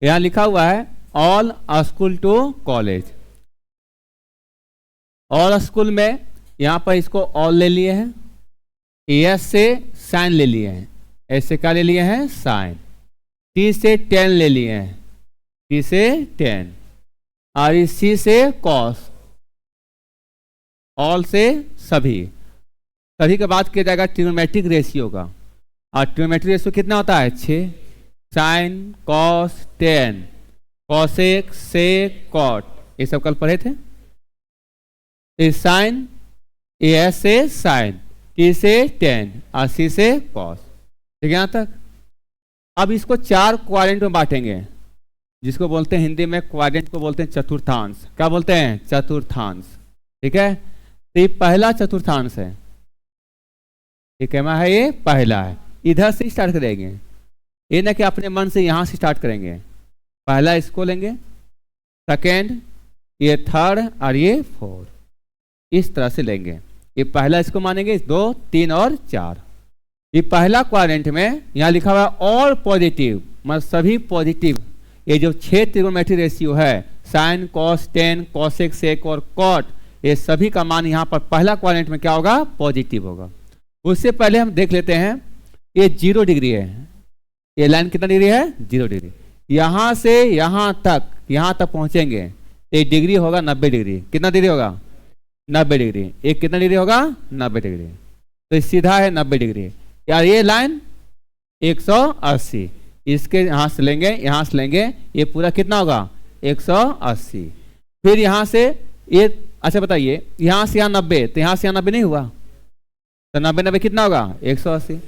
यहां लिखा हुआ है all school to college. All school में यहां पर इसको ऑल ले लिए हैं, एस से साइन ले लिए हैं, एस से क्या ले लिए हैं साइन, टी से 10 ले लिए हैं, टी से 10, और सी से कॉस, ऑल से सभी के बाद किया जाएगा ट्रिग्नोमेट्रिक रेशियो का। और ट्रिग्नोमेट्रिक रेशियो कितना होता है 6, sine cos 10 cosec sec cot, ये सब कल पढ़े थे। साइन एस से साइन, टी से 10 और सी से कॉस, ठीक है यहाँ तक। अब इसको 4 क्वाड्रेंट में बांटेंगे, जिसको बोलते हैं हिंदी में क्वाड्रेंट को बोलते हैं चतुर्थांश। क्या बोलते हैं चतुर्थांश, ठीक है। तो ये पहला चतुर्थांश है, ये कैमा है, ये पहला है। इधर से स्टार्ट करेंगे, ये ना कि अपने मन से यहां से स्टार्ट करेंगे। पहला इसको लेंगे, सेकेंड, ये थर्ड और ये फोर्थ, इस तरह से लेंगे। ये पहला इसको मानेंगे, 2 3 और 4। ये पहला क्वाड्रेंट में यहाँ लिखा हुआ है ऑल पॉजिटिव, मतलब सभी पॉजिटिव। ये जो 6 ट्रिग्नोमेट्रिक रेशियो है साइन कॉस 10 कॉसेक सेक और कॉट, ये सभी का मान यहाँ पर पहला क्वाड्रेंट में क्या होगा पॉजिटिव होगा। उससे पहले हम देख लेते हैं, ये 0 डिग्री है, ये लाइन कितना डिग्री है 0 डिग्री। यहाँ से यहाँ तक पहुंचेंगे, ये डिग्री होगा 90 डिग्री। कितना डिग्री होगा 90 डिग्री। एक कितना डिग्री होगा 90 डिग्री, तो सीधा है 90 डिग्री। यार ये लाइन 180, इसके यहाँ से लेंगे, यहाँ से लेंगे, ये पूरा कितना होगा 180। फिर यहाँ से ये, अच्छा बताइए, यहाँ से यहाँ 90, तो यहाँ से यहाँ 90 नहीं हुआ, तो 90 कितना होगा 180।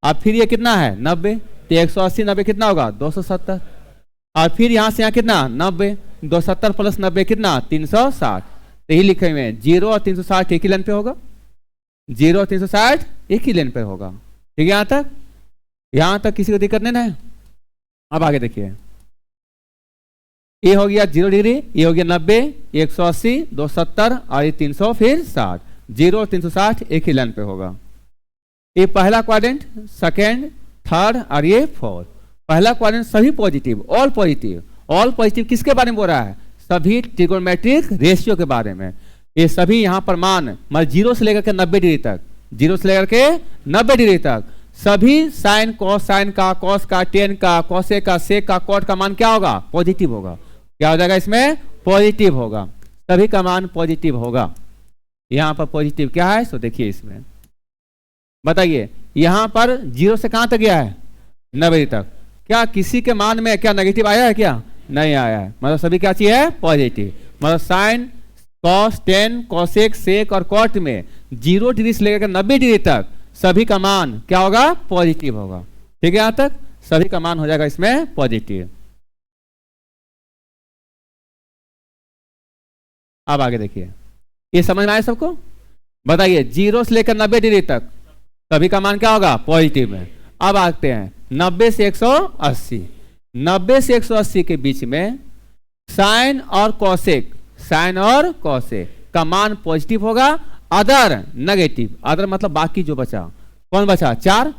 अब फिर ये कितना है 90, तो 180 90 कितना होगा 270। और फिर यहाँ से यहाँ कितना 90, 270 प्लस 90 कितना 360। तो यही लिखे हुए हैं 0 और 360 एक ही लाइन पे होगा, 0 और 360 एक ही लाइन पे होगा, ठीक है। यहाँ तक किसी को दिक्कत नहीं ना है। अब आगे देखिए, ये हो गया 0 डिग्री, ये हो गया 90, 180, 270 और ये 300 फिर 60, 0 और 360 एक ही लाइन पे होगा। ये पहला क्वाड्रेंट, सेकेंड, थर्ड और ये फोर्थ। पहला क्वाड्रेंट सभी positive, all positive. All positive किसके बारे में बोल रहा है, सभी ट्रिग्नोमेट्रिक रेशियो के बारे में। ये सभी यहाँ पर मान, मतलब 0 से लेकर के 90 डिग्री तक, 0 से लेकर के 90 डिग्री तक सभी साइन का, कॉस का, 10 का, कॉसे का, सेक का, कॉट का मान क्या होगा पॉजिटिव होगा। क्या हो जाएगा इसमें पॉजिटिव होगा, सभी का मान पॉजिटिव होगा। यहाँ पर पॉजिटिव क्या है, सो देखिए इसमें बताइए, यहाँ पर 0 से कहाँ तक गया है 90 तक। क्या किसी के मान में क्या नेगेटिव आया है, क्या नहीं आया है, मतलब सभी क्या चीज है पॉजिटिव। मतलब साइन कॉस 10 कॉसेक सेक और कॉट में 0 डिग्री से लेकर 90 डिग्री तक सभी का मान क्या होगा पॉजिटिव होगा, ठीक है। यहां तक सभी का मान हो जाएगा इसमें पॉजिटिव। अब आगे देखिए, ये समझ में आया सबको, बताइए 0 से लेकर 90 डिग्री तक सभी का मान क्या होगा पॉजिटिव में। अब आते हैं 90 से 180, 90 से 180 के बीच में साइन और कॉसेक का मान पॉजिटिव होगा, अदर नेगेटिव। अदर मतलब बाकी जो बचा, कौन बचा 4,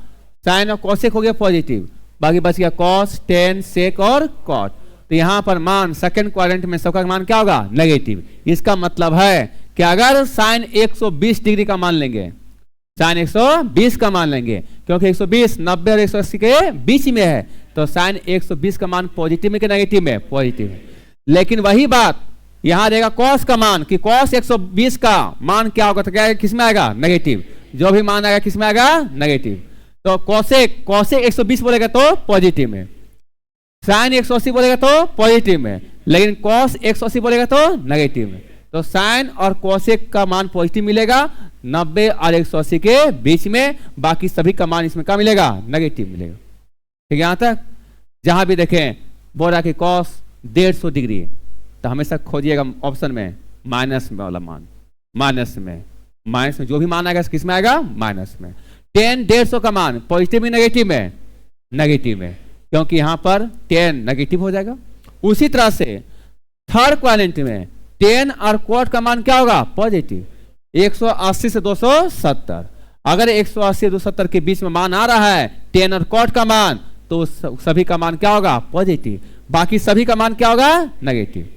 साइन और कॉसेक हो गया पॉजिटिव, बाकी बच गया कॉस 10 सेक और कॉट। तो यहां पर मान सेकंड क्वाड्रेंट में सबका मान क्या होगा नेगेटिव। इसका मतलब है कि अगर साइन 120 डिग्री का मान लेंगे, साइन 120 का मान लेंगे, क्योंकि 120 90 और 180 के बीच में है, तो साइन 120 का मान पॉजिटिव में कि नेगेटिव में पॉजिटिव है। लेकिन वही बात यहां रहेगा कॉस का मान, कि कॉस 120 का मान क्या होगा, तो क्या किस में आएगा नेगेटिव। जो भी मान आएगा किस में आएगा नेगेटिव। तो कॉसेक 120 बोलेगा तो पॉजिटिव में, साइन 180 बोलेगा तो पॉजिटिव में, लेकिन कॉस 180 बोलेगा तो नेगेटिव में। तो साइन और कॉसेक का मान पॉजिटिव मिलेगा 90 और 180 के बीच में, बाकी सभी का मान इसमें क्या मिलेगा नेगेटिव मिलेगा, ठीक है। यहां तक जहां भी देखें बोल रहा कि कॉस 150 डिग्री, तो हमेशा खोजिएगा ऑप्शन में माइनस में वाला मान, माइनस में जो भी मान आएगा किस में आएगा माइनस में। 10 150 का मान पॉजिटिव में नेगेटिव में, नेगेटिव में, क्योंकि यहां पर 10 नेगेटिव हो जाएगा। उसी तरह से थर्ड क्वाड्रेंट में 10 और कॉट का मान क्या होगा पॉजिटिव, 180 से 270। अगर 180 से 270 के बीच में मान आ रहा है 10 और कॉट का मान, तो सभी का मान क्या होगा पॉजिटिव। बाकी सभी का मान क्या होगा? नेगेटिव।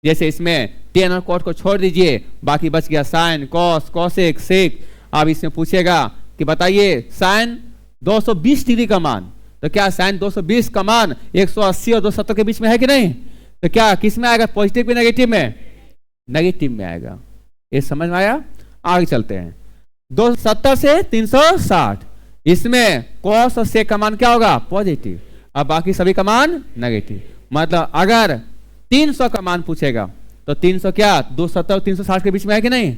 जैसे इसमें टेन और कॉट को छोड़ दीजिए, बाकी बच गया साइन, कॉस, कॉसेक, सेक। अब इसमें पूछेगा कि बताइए साइन 220 डिग्री का मान, तो क्या साइन 220 का मान 180 और 270 के बीच में है कि नहीं? तो क्या किस में आएगा? पॉजिटिव में नेगेटिव में? नेगेटिव में आएगा। ये समझ में आया? आगे चलते हैं। 270 से 360, इसमें कॉस और सेक का मान क्या होगा? पॉजिटिव। अब बाकी सभी का मान नेगेटिव। मतलब अगर 300 का मान पूछेगा तो 300 क्या 270 और 360 के बीच में है कि नहीं?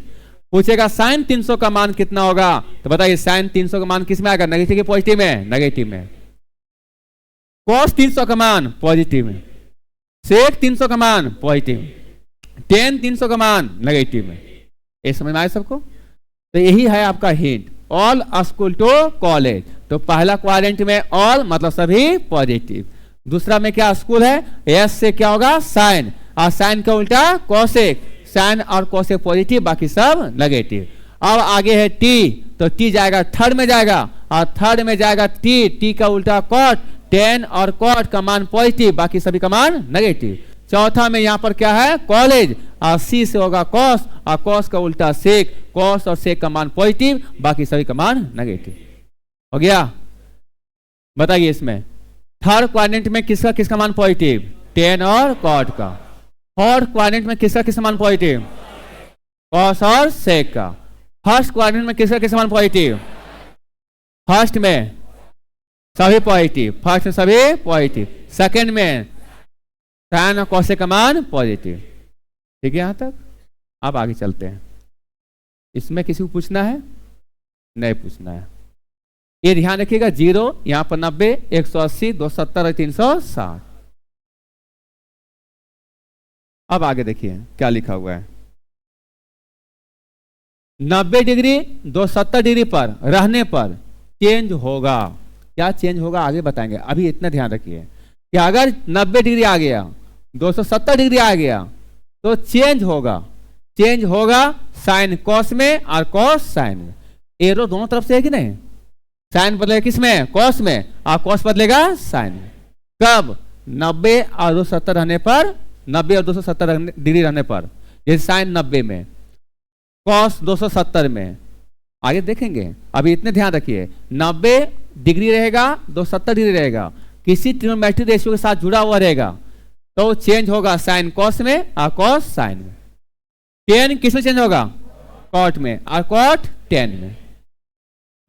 पूछेगा साइन 300 का मान कितना होगा, तो बताइए साइन 300 का मान किस में आएगा? नेगेटिव के पॉजिटिव में? नेगेटिव में। कॉस 300 का मान पॉजिटिव में, सेक 300 का मान पॉजिटिव, टेन 300 का मान नेगेटिव में। ये समझ में आया सबको? तो यही है आपका hint, all school to college. तो पहला क्वाड्रेंट में ऑल मतलब सभी पॉजिटिव, दूसरा में क्या स्कूल है, एस से क्या होगा? साइन, और साइन का उल्टा कॉसेक, साइन और कॉसेक पॉजिटिव, बाकी सब नेगेटिव। अब आगे है टी, तो टी जाएगा थर्ड में जाएगा, और थर्ड में जाएगा टी, टी का उल्टा कॉट, टेन और कॉट का मान पॉजिटिव, बाकी सभी का मान नेगेटिव। चौथा में यहाँ पर क्या है? कॉलेज, और सी से होगा कॉस, और कॉस का उल्टा सेक, कॉस और सेक का मान पॉजिटिव, बाकी सभी का मान नेगेटिव। हो गया? बताइए इसमें थर्ड क्वाड्रेंट में किसका किसका मान पॉजिटिव? टेन और कॉट का। फोर्थ क्वाड्रेंट में किसका किसका मान पॉजिटिव? कॉस और सेक का। फर्स्ट क्वाड्रेंट में किसका किसका मान पॉजिटिव? फर्स्ट में सभी पॉजिटिव, फर्स्ट में सभी पॉजिटिव, सेकंड में साइन और कॉसेक का मान पॉजिटिव। ठीक है यहाँ तक? अब आगे चलते हैं। इसमें किसी को पूछना है? नहीं पूछना है। ये ध्यान रखिएगा, 0 यहां पर 90, 180, 270 और 360। अब आगे देखिए क्या लिखा हुआ है। 90 डिग्री 270 डिग्री पर रहने पर चेंज होगा। क्या चेंज होगा आगे बताएंगे, अभी इतना ध्यान रखिए कि अगर 90 डिग्री आ गया, 270 डिग्री आ गया, तो चेंज होगा। चेंज होगा साइन कॉस में और कॉस साइन में। एरो दोनों तरफ से है कि नहीं? साइन बदलेगा किस में? कॉस में, और कॉस बदलेगा साइन में। कब? 90 और 270 रहने पर, 90 और 270 डिग्री रहने पर। जैसे साइन 90 में, कॉस 270 में। आगे देखेंगे, अभी इतने ध्यान रखिए, 90 डिग्री रहेगा, 270 डिग्री रहेगा, किसी ट्रिग्नोमेट्रिक रेशियो के साथ जुड़ा हुआ रहेगा, तो चेंज होगा साइन कॉस में और कॉस साइन में। टेन किस में चेंज होगा? कॉट में, और कॉट टेन में।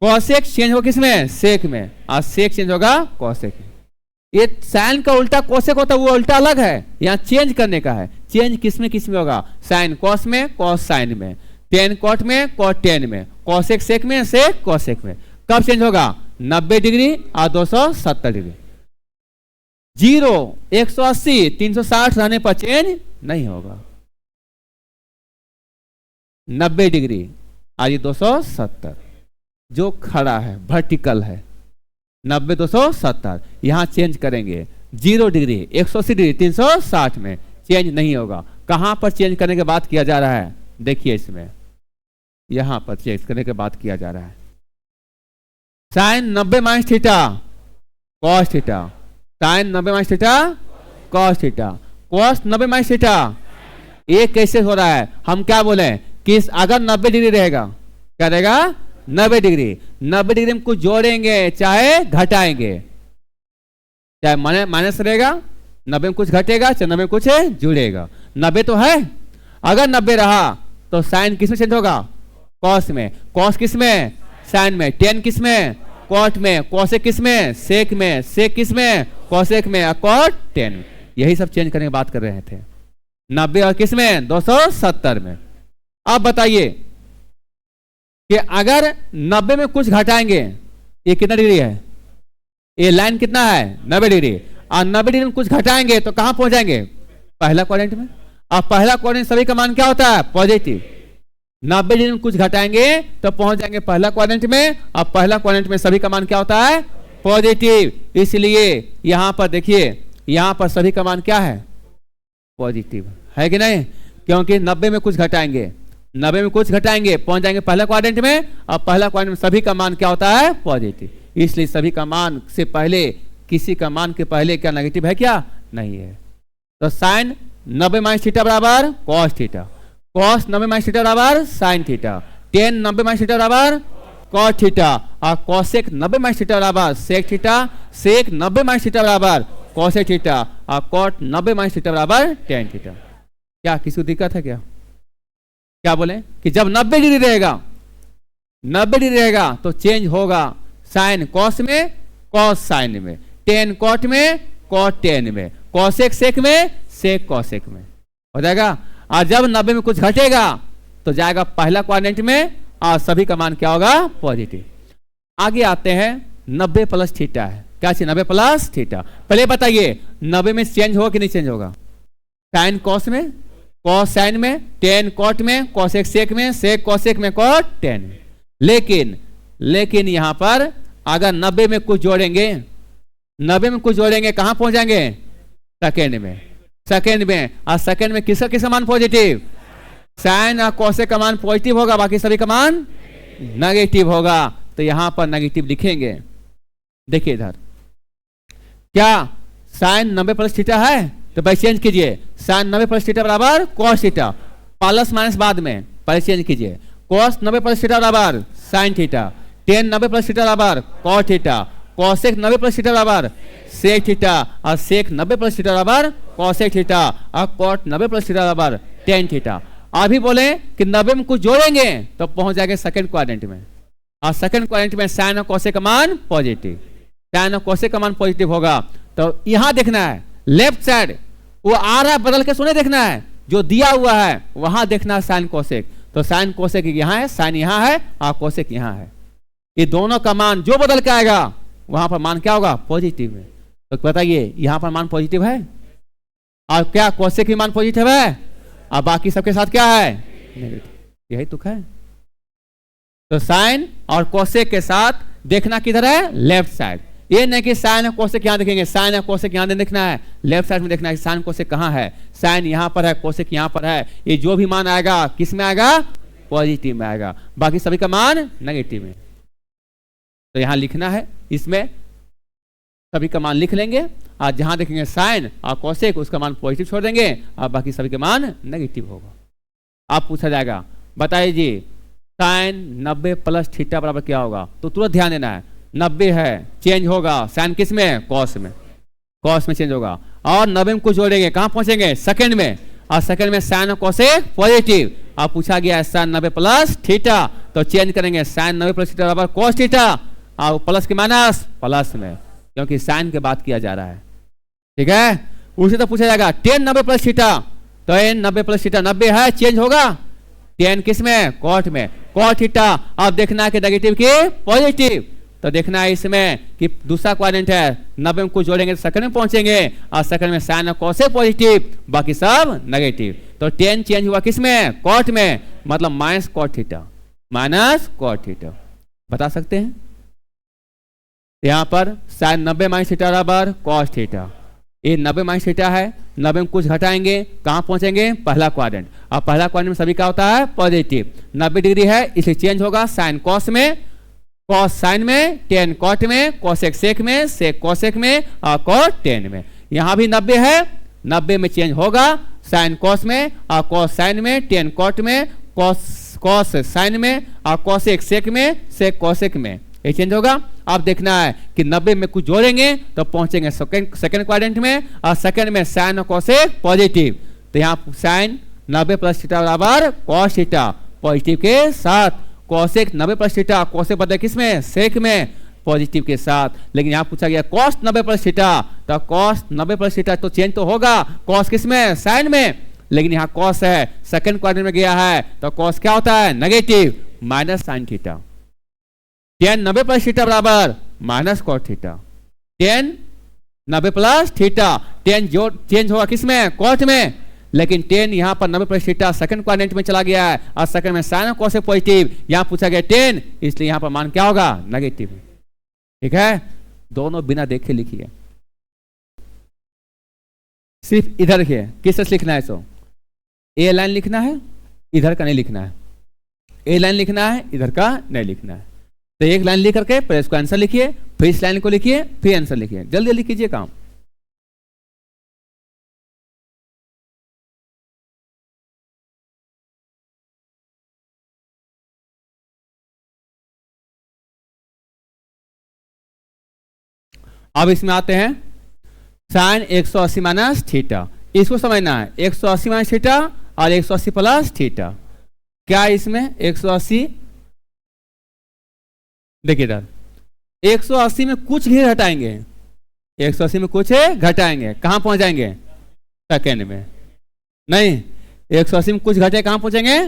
कॉसेक चेंज होगा किस में? सेक में, और सेक चेंज होगा कॉसेक में। ये साइन का उल्टा कॉसेक होता है, वो उल्टा अलग है, यहाँ चेंज करने का है। चेंज किस में होगा? साइन कॉस में, कॉस साइन में, टेन कॉट में, कॉट टेन में, कॉसेक सेक में, सेक कॉसेक में। कब चेंज होगा? 90 डिग्री और 270 डिग्री। 0, 180, 360 रहने पर चेंज नहीं होगा। 90 डिग्री और ये 270 जो खड़ा है, वर्टिकल है, 90, 270, यहां चेंज करेंगे। 0 डिग्री, 180 डिग्री, 360 में चेंज नहीं होगा। कहां पर चेंज करने के बाद किया जा रहा है? देखिए इसमें, यहां पर चेंज करने के बाद किया जा रहा है। Sine 90 minus theta cos theta, sine 90 minus theta cos theta, cos 90 minus theta. ये कैसे हो रहा है? हम क्या बोले कि अगर 90 डिग्री रहेगा, क्या रहेगा? 90 डिग्री। 90 डिग्री में कुछ जोड़ेंगे चाहे घटाएंगे, चाहे माइनस रहेगा, 90 में कुछ घटेगा, चाहे 90 में कुछ जुड़ेगा। 90 तो है, अगर 90 रहा तो साइन किस में चेंज होगा? कॉस में। कॉस किस में? साइन में। टेन किस में? कॉट में। कॉसेक किस में? सेक में। सेक किस में? कॉसेक में। कॉट टेन में। यही सब चेंज करने की बात कर रहे थे। 90 और किस में? 270 में। अब बताइए कि अगर 90 में कुछ घटाएंगे, ये कितना डिग्री है? ये लाइन कितना है? 90 डिग्री। और 90 डिग्री में कुछ घटाएंगे तो कहां पहुंच जाएंगे? पहला क्वाड्रेंट में। अब पहला क्वाड्रेंट सभी का मान क्या होता है? पॉजिटिव। 90 डिग्री में कुछ घटाएंगे तो पहुंच जाएंगे पहला क्वाड्रेंट में। अब पहला क्वाड्रेंट में सभी का मान क्या होता है? पॉजिटिव। इसलिए यहां पर देखिए, यहां पर सभी का मान क्या है? पॉजिटिव है कि नहीं? क्योंकि 90 में कुछ घटाएंगे, 90 में कुछ घटाएंगे, पहुंच जाएंगे पहला क्वाड्रेंट में। अब पहला क्वाड्रेंट में सभी का मान क्या होता है? पॉजिटिव। इसलिए सभी का मान से पहले, किसी का मान के पहले क्या नेगेटिव है? क्या नहीं है। तो साइन 90 माइनस थीटा बराबर cos theta, cos 90 minus theta बराबर sine theta, tan 90 minus theta बराबर कॉट थीटा, और कॉसेक 90 माइनस थीटा बराबर sec theta, sec 90 minus theta बराबर कॉसेक थीटा, और कॉट 90 माइनस थीटा बराबर टेन थीटा। क्या किसी को दिक्कत है क्या? क्या बोले कि जब 90 डिग्री रहेगा, 90 डिग्री रहेगा तो चेंज होगा साइन कॉस में, कॉस साइन में, टेन कॉट में, कॉट टेन में, कॉसेक सेक में, सेक कॉसेक में हो जाएगा। और जब 90 में कुछ घटेगा तो जाएगा पहला क्वाड्रेंट में और सभी का मान क्या होगा? पॉजिटिव। आगे आते हैं 90 प्लस थीटा है। क्या चाहिए? 90 प्लस थीटा। पहले बताइए 90 में चेंज होगा कि नहीं चेंज होगा? साइन कॉस में, कॉस साइन में, टेन कॉट में, कॉसेक सेक में, सेक कॉसेक में, कॉट टेन में। लेकिन यहां पर अगर 90 में कुछ जोड़ेंगे, 90 में कुछ जोड़ेंगे कहां पहुंच जाएंगे? सेकेंड में, सेकेंड में। और सेकेंड में किसका किसका मान पॉजिटिव? साइन और कॉसेक का मान पॉजिटिव होगा, बाकी सभी का मान नेगेटिव होगा। तो यहां पर नेगेटिव लिखेंगे। देखिए इधर क्या साइन 90 प्लस थीटा है, तो भाई चेंज कीजिए। साइन 90 प्लस थीटा बराबर कॉस थीटा, प्लस माइनस बाद में, पहले चेंज कीजिए। कॉस 90 प्लस थीटा बराबर sine theta, tan 90 plus theta बराबर cos theta, cosec 90 plus theta बराबर सेक थीटा, और सेक 90 प्लस थीटा बराबर कॉसेक थीटा, और कॉट 90 प्लस थीटा बराबर टेन थीटा। अभी बोले कि 90 में कुछ जोड़ेंगे तो पहुंच जाएंगे सेकंड क्वाड्रेंट में, और सेकंड क्वाड्रेंट में साइन और कॉसेक का मान पॉजिटिव, साइन और कॉसेक का मान पॉजिटिव होगा। तो यहां देखना है लेफ्ट साइड वो आ रहा है, बदल के सुने देखना है, जो दिया हुआ है वहां देखना है साइन कॉसेक। तो साइन कॉसेक यहां है, साइन यहां है, और कॉसेक यहां है। ये दोनों का मान जो बदल के आएगा वहां पर मान क्या होगा? पॉजिटिव है। तो बताइए यहां पर मान पॉजिटिव है, और क्या कॉसेक भी मान पॉजिटिव है, और बाकी सबके साथ क्या है? नेगेटिव। यही तुक है। तो साइन और कोसेक के साथ देखना किधर है? Left side. ये नहीं कि साइन और कोसेक यहां देखेंगे, साइन और कोसेक यहां देखना है, लेफ्ट साइड में देखना है साइन कोसेक कहां है। साइन यहां पर है, कोसेक यहां पर है। ये जो भी मान आएगा किस में आएगा? पॉजिटिव में आएगा, बाकी सभी का मान नेगेटिव में। तो यहां लिखना है, इसमें सभी का मान लिख लेंगे, और जहां देखेंगे साइन और कोसेक उसका मान पॉजिटिव छोड़ देंगे, और बाकी सभी के मान नेगेटिव होगा। आप पूछा जाएगा बताइए जी साइन 90 प्लस थीटा बराबर क्या होगा? तो तुरंत ध्यान देना है 90 है, चेंज होगा साइन किस में? कॉस में, कॉस में चेंज होगा। और 90 में कुछ जोड़ेंगे कहां पहुंचेंगे? सेकंड में, और सेकंड में साइन और कोसेक पॉजिटिव। अब पूछा गया है साइन 90 प्लस थीटा, तो चेंज करेंगे साइन 90 प्लस थीटा बराबर कॉस थीटा, और प्लस के माइनस प्लस में, क्योंकि साइन की बात किया जा रहा है। ठीक है। उसी तो पूछा जाएगा टेन 90 प्लस थीटा, तो एन 90 प्लस थीटा 90 है, चेंज होगा टेन किस में? कॉट में, कॉट थीटा। अब देखना है कि नेगेटिव की पॉजिटिव, तो देखना है इसमें कि दूसरा क्वाड्रेंट है, 90 में कुछ जोड़ेंगे तो सेकंड में पहुंचेंगे, और सेकंड में साइन और कोसेक पॉजिटिव, बाकी सब नेगेटिव। तो टेन चेंज हुआ किस में? कॉट में, मतलब minus cot theta, minus cot theta. बता सकते हैं यहां पर साइन 90 माइनस थीटा बराबर कॉस थीटा। ये 90 माइनस थीटा है, 90 में कुछ घटाएंगे कहां पहुंचेंगे? पहला क्वाड्रेंट, और पहला क्वाड्रेंट में सभी का होता है पॉजिटिव। 90 डिग्री है इसलिए चेंज होगा साइन कॉस में, कॉस साइन में, टेन कॉट में, कॉसेक सेक में, सेक कॉसेक में, और कॉट टेन में। यहां भी 90 है, 90 में चेंज होगा साइन कॉस में, और कॉस साइन में, टेन कॉट में, कॉस साइन में, और कॉसेक सेक में, सेक कॉसेक में, ये चेंज होगा। अब देखना है कि 90 में कुछ जोड़ेंगे तो पहुंचेंगे सेकंड क्वाड्रेंट में, और सेकंड में साइन और कोसेक पॉजिटिव। तो यहाँ साइन 90 प्लस थीटा बराबर कॉस थीटा पॉजिटिव के साथ, कोसेक 90 प्लस थीटा, कोसेक बदले किस में? सेक में, पॉजिटिव के साथ। लेकिन यहाँ पूछा गया कॉस 90 प्लस थीटा, तो कॉस 90 प्लस थीटा तो चेंज तो होगा, कॉस किस में? साइन में। लेकिन यहाँ कॉस है, सेकंड क्वाड्रेंट में गया है, तो कॉस क्या होता है? Negative, minus sine theta. Tan 90 plus theta बराबर minus cot theta, tan 90 plus theta, tan जो चेंज होगा किस में? कॉट में। लेकिन टेन यहां पर 90 प्लस थीटा सेकंड क्वाड्रेंट में चला गया है, और सेकंड में साइन और कोसेक पॉजिटिव, यहां पूछा गया टेन, इसलिए यहां पर मान क्या होगा? नेगेटिव। ठीक है। दोनों बिना देखे लिखिए, सिर्फ इधर लिखिए। किस तरह लिखना है? सो ए लाइन लिखना है, इधर का नहीं लिखना है। ए लाइन लिखना है, इधर का नहीं लिखना है। तो एक लाइन लिख करके फिर इसको आंसर लिखिए, फिर इस लाइन को लिखिए, फिर आंसर लिखिए। जल्दी जल्दी कीजिए काम। अब इसमें आते हैं साइन 180 माइनस थीटा, इसको समझना है 180 माइनस थीटा और 180 प्लस थीटा। क्या है इसमें 180, देखिए इधर 180 में कुछ ही घटाएंगे, 180 में कुछ घटाएंगे, कहां पहुंच जाएंगे सेकेंड में, नहीं 180 में कुछ घटे कहां पहुंचेंगे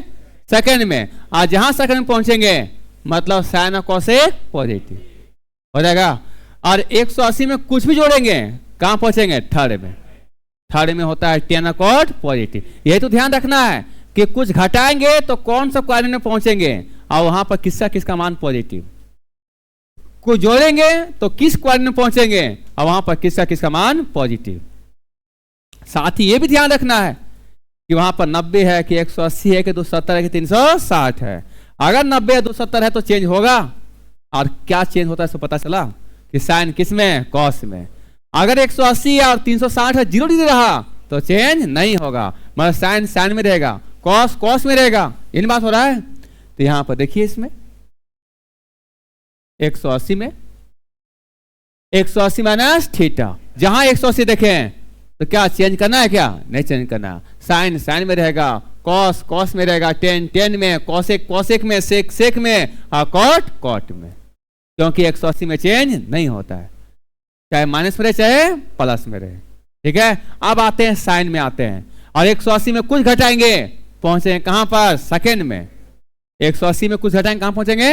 सेकेंड में, और जहां सेकेंड में पहुंचेंगे मतलब साइन और कोसेक पॉजिटिव हो जाएगा। और 180 में कुछ भी जोड़ेंगे कहां पहुंचेंगे थर्ड में, थर्ड में होता है टेन कॉट पॉजिटिव। यही तो ध्यान रखना है कि कुछ घटाएंगे तो कौन सा क्वाड्रेंट में पहुंचेंगे और वहां पर किसका किसका मान पॉजिटिव, कुछ जोड़ेंगे तो किस क्वाड्रेंट में पहुंचेंगे और वहां पर किसका किसका मान पॉजिटिव। साथ ही ये भी ध्यान रखना है कि वहां पर 90 है कि 180 है कि 270 है कि 360 है। अगर 90 है 270 है तो चेंज होगा, और क्या चेंज होता है सो पता चला कि साइन किस में कॉस में। अगर 180 और 360 है 0 डिग्री रहा तो चेंज नहीं होगा, मतलब साइन साइन में रहेगा, कॉस कॉस में रहेगा। इन बात हो रहा है। तो यहां पर देखिए इसमें 180 में 180 माइनस थीटा, जहां 180 देखें तो क्या चेंज करना है, क्या नहीं चेंज करना, साइन साइन में रहेगा, कॉस कॉस में रहेगा, टेन टेन में, कॉसेक कॉसेक में, सेक सेक में और कॉट कॉट में, क्योंकि 180 में चेंज नहीं होता है, चाहे माइनस में रहे चाहे प्लस में रहे। ठीक है, अब आते हैं साइन में आते हैं, और 180 में कुछ घटाएंगे पहुंचेंगे कहां पर सेकेंड में, 180 में कुछ घटाएंगे कहां पहुंचेंगे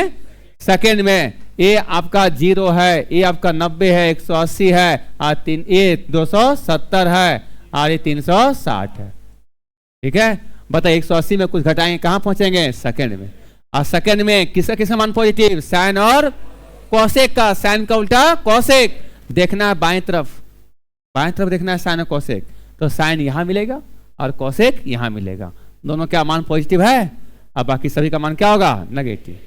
सेकेंड में। ये आपका 0 है, ये आपका 90 है, 180 है और ये 270 है और ये 360 है। ठीक है, बताइए 180 में कुछ घटाएंगे कहां पहुंचेंगे सेकेंड में, और सेकेंड में किसका किसका मान पॉजिटिव, साइन और कोसेक का, साइन का उल्टा कोसेक, देखना है बाएं तरफ देखना है साइन और कोसेक, तो साइन यहां मिलेगा और कोसेक यहां मिलेगा, दोनों का मान पॉजिटिव है, अब बाकी सभी का मान क्या होगा नेगेटिव।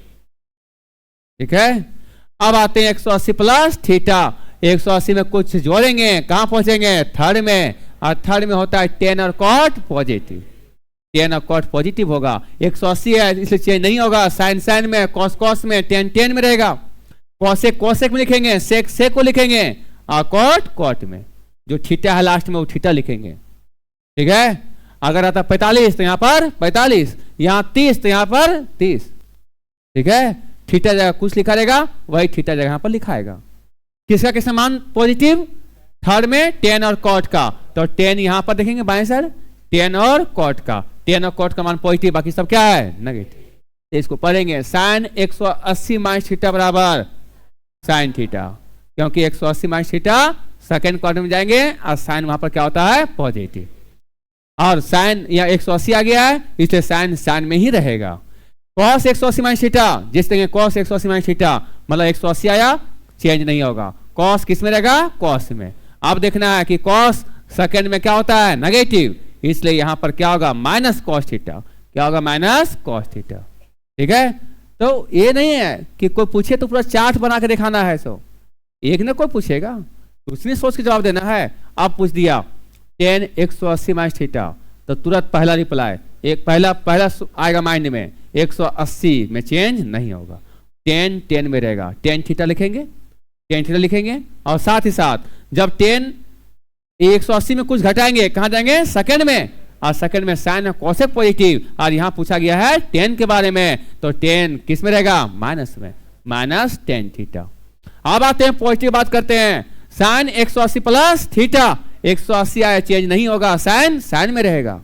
ठीक है, अब आते हैं 180 प्लस थीटा, 180 में कुछ जोड़ेंगे कहां पहुंचेंगे थर्ड में, और थर्ड में होता है टेन और कॉट पॉजिटिव, टेन और कॉट पॉजिटिव होगा। 180 है इसलिए चेंज नहीं होगा, साइन साइन में, कॉस कॉस में, टेन टेन में रहेगा, कोसेक कोसेक में लिखेंगे, सेक सेक को लिखेंगे और कॉट कॉट में, जो थीटा है लास्ट में वो थीटा लिखेंगे। ठीक है, अगर आता 45 तो यहां पर 45, यहां 30 तो यहां पर 30। ठीक है, थीटा जगह कुछ लिखा रहेगा वही थीटा जगह पर लिखाएगा। किसका किसका मान पॉजिटिव, थर्ड में टेन और कॉट का, तो टेन यहां पर देखेंगे बाएं साइड, टेन और कॉट का, टेन और कॉट का मान पॉजिटिव, बाकी सब क्या है नेगेटिव। इसको पढ़ेंगे साइन 180 माइनस थीटा बराबर साइन थीटा, क्योंकि 180 माइनस थीटा सेकेंड क्वाड्रेंट में जाएंगे और साइन वहां पर क्या होता है पॉजिटिव, और साइन यहाँ 180 आ गया है इसलिए साइन साइन में ही रहेगा। कॉस 180 माइनस थीटा, जिस तरह कॉस 180 माइनस थीटा मतलब 180 आया चेंज नहीं होगा, कॉस किस में रहेगा कॉस में। अब देखना है कि कॉस सेकेंड में क्या होता है नेगेटिव, इसलिए यहां पर क्या होगा माइनस कॉस थीटा, क्या होगा माइनस कॉस थीटा। ठीक है, तो ये नहीं है कि कोई पूछे तो पूरा चार्ट बना के दिखाना है, सो एक ना कोई पूछेगा तो उसने सोच के जवाब देना है। अब पूछ दिया टेन 180 माइनस थीटा, तो तुरंत पहला रिप्लाई, एक पहला आएगा माइंड में, 180 में चेंज नहीं होगा, टेन टेन में रहेगा, टेन थीटा लिखेंगे, टेन थीटा लिखेंगे, और साथ ही साथ जब टेन 180 में कुछ घटाएंगे कहां जाएंगे सेकंड में, और सेकंड में साइन कोसेक पॉजिटिव, और यहां पूछा गया है टेन के बारे में, तो टेन किस में रहेगा माइनस में, माइनस टेन थीटा। अब आते हैं पॉजिटिव बात करते हैं, साइन 180 प्लस थीटा, 180 आया चेंज नहीं होगा, साइन साइन में रहेगा,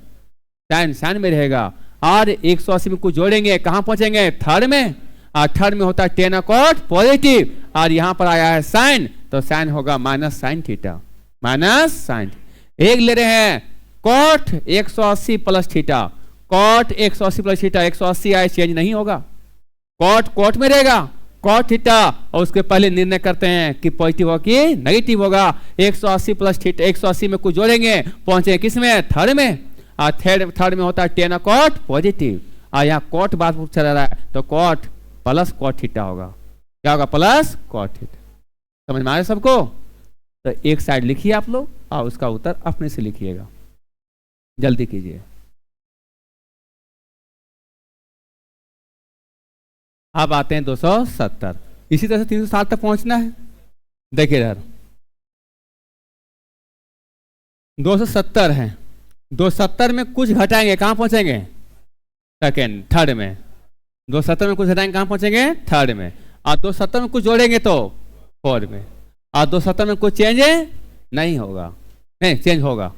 साइन साइन में रहेगा, और 180 में कुछ जोड़ेंगे कहां पहुंचेंगे थर्ड में, और थर्ड में होता है टेन कॉट पॉजिटिव, और यहां पर आया है साइन, तो साइन होगा minus sine theta, minus sine. एक ले रहे हैं cot 180 plus theta, cot 180 plus theta, 180 आए चेंज नहीं होगा, कॉट कॉट में रहेगा, कॉट थीटा, और उसके पहले निर्णय करते हैं कि पॉजिटिव हो कि नेगेटिव होगा। 180 प्लस थीटा, 180 में कुछ जोड़ेंगे पहुंचे किस में थर्ड में, और थर्ड में होता है टेन कॉट पॉजिटिव, और यहाँ कॉट बात चला रहा है तो कॉट प्लस कॉट थीटा होगा, क्या होगा प्लस कॉट थीटा। समझ में आ रहा है सबको, तो एक साइड लिखिए आप लोग और उसका उत्तर अपने से लिखिएगा, जल्दी कीजिए। अब आते हैं 270, इसी तरह से 360 तक पहुंचना है। देखिए इधर 270 है, 270 में कुछ घटाएंगे कहाँ पहुंचेंगे? सेकेंड, थर्ड में। 270 में कुछ घटाएंगे कहाँ पहुंचेंगे? थर्ड में। और 270 में कुछ जोड़ेंगे तो फोर्थ में। और 270 में कुछ चेंज नहीं होगा, नहीं चेंज होगा।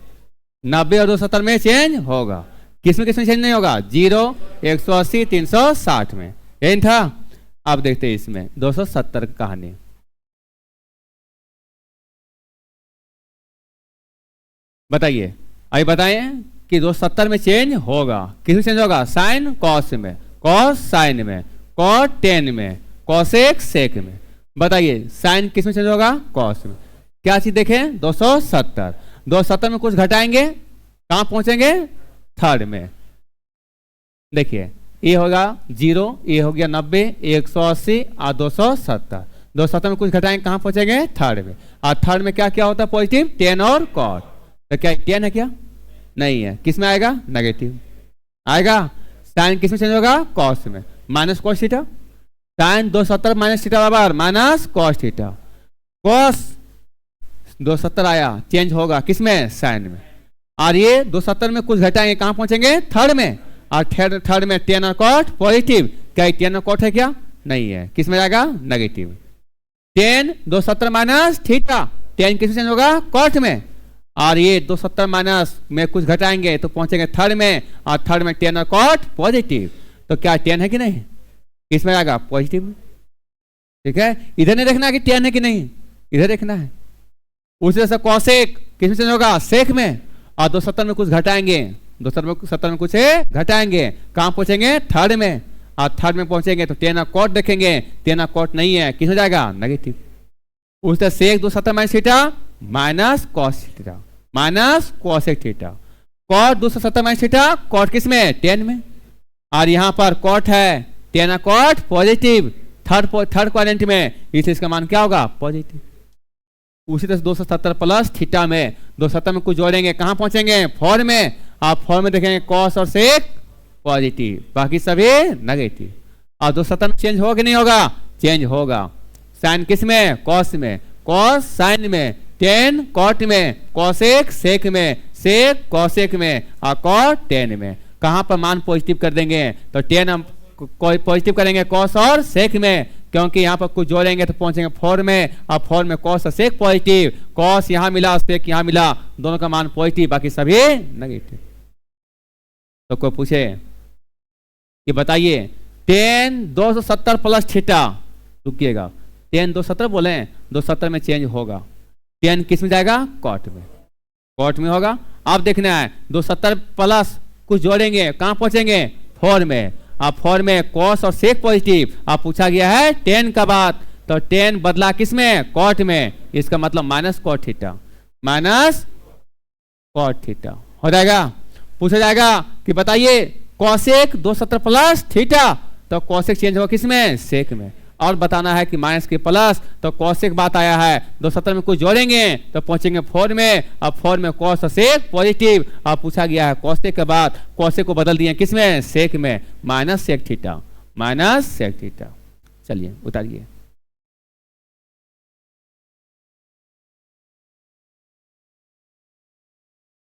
90 और 270 में चेंज होगा। किसमें चेंज नहीं होगा? 0, 180, 360 में। यही था। अब देखते हैं इसमें 270 की कहानी। बताइए, अभी बताएं कि 270 में चेंज होगा। किसमें चेंज होगा? साइन कॉस में, कॉस साइन में, कॉट टेन में, कॉसेक सेक में। बताइए साइन किसमें चेंज होगा? कॉस में। क्या चीज देखें? 270। 270 में कुछ घटाएंगे कहां पहुंचेंगे? थर्ड में। देखिए ये होगा 0, ये हो गया 90, 180 और 270। 270 में कुछ घटाएंगे कहां पहुंचेंगे? थर्ड में। और थर्ड में क्या क्या होता है? पॉजिटिव, टेन और कॉट। तो क्या टेन है? क्या नहीं है। किस में आएगा? नेगेटिव आएगा। साइन किस में चेंज होगा? कॉस में। Minus cos theta. Sine 270 minus theta बराबर माइनस कॉस थीटा। कॉस 270 आया, चेंज होगा किस में? साइन में। और ये 270 में कुछ घटाएंगे कहां पहुंचेंगे? थर्ड में। और थर्ड में टेन और कॉट पॉजिटिव। क्या टेन और कॉट है? क्या नहीं है। किस में जाएगा? Negative. Ten 270 minus theta, ten किस में चेंज होगा? कॉट में। और ये 270 माइनस में कुछ घटाएंगे तो पहुंचेंगे थर्ड में। और थर्ड में टेन और कॉट पॉजिटिव। तो क्या टेन है कि नहीं? किसमें आएगा? पॉजिटिव में। ठीक है, इधर नहीं देखना कि टेन है कि नहीं, इधर देखना है। उसी तरह से कॉसेक किसमें चेंज होगा? सेक में। और 270 में कुछ घटाएंगे, 270 में कुछ घटाएंगे कहां पहुंचेंगे? थर्ड में। और थर्ड में पहुंचेंगे तो टेन और कॉट देखेंगे, टेन और कॉट नहीं है, किस में जाएगा? नेगेटिव। उस तरह sec 270 minus theta minus cos theta minus cosec theta. Cot 270 minus theta, cot किस में? टेन में। और यहां पर कॉट है, टेन और कॉट पॉजिटिव, थर्ड क्वाड्रेंट में, इसलिए इसका मान क्या होगा? पॉजिटिव। उसी तरह 270 प्लस थीटा में 270 में कुछ जोड़ेंगे कहां पहुंचेंगे? फोर में। आप फोर में देखेंगे कॉस और सेक पॉजिटिव, बाकी सभी नेगेटिव। और 270 में चेंज होगा कि नहीं होगा? चेंज होगा। साइन किस में? कॉस में, कॉस साइन में, टेन कॉट में, कॉसेक सेक में, सेक कॉसेक में, और कॉट टेन में। कहां पर मान पॉजिटिव कर देंगे? तो टेन हम पॉजिटिव करेंगे कॉस और सेक में, क्योंकि यहाँ पर कुछ जोड़ेंगे तो पहुंचेंगे फोर में। और फोर में कॉस और सेक पॉजिटिव, कॉस यहाँ मिला सेक यहाँ मिला, दोनों का मान पॉजिटिव, बाकी सभी नेगेटिव। तो कोई पूछे कि बताइए टेन 270 प्लस थीटा, रुकिएगा, टेन 270 बोले, 270 में चेंज होगा। टेन किस में जाएगा? कॉट में, कॉट में होगा। अब देखना है 270 प्लस कुछ जोड़ेंगे कहां पहुंचेंगे? फोर में। अब फोर में कॉस और सेक पॉजिटिव। अब पूछा गया है टेन का बात, तो टेन बदला किस में? कॉट में। इसका मतलब minus cot theta, minus cot theta हो जाएगा। पूछा जाएगा कि बताइए कॉसेक 270 प्लस थीटा, तो कॉसेक चेंज होगा किस में? सेक में। और बताना है कि माइनस के प्लस, तो कॉसेक बात आया है, 270 में कुछ जोड़ेंगे तो पहुंचेंगे फोर में। अब फोर में कॉस और सेक पॉजिटिव। अब पूछा गया है कॉसेक के बाद, कॉसेक को बदल दिए किस में? सेक में, minus sec theta, minus sec theta. चलिए उतारिए।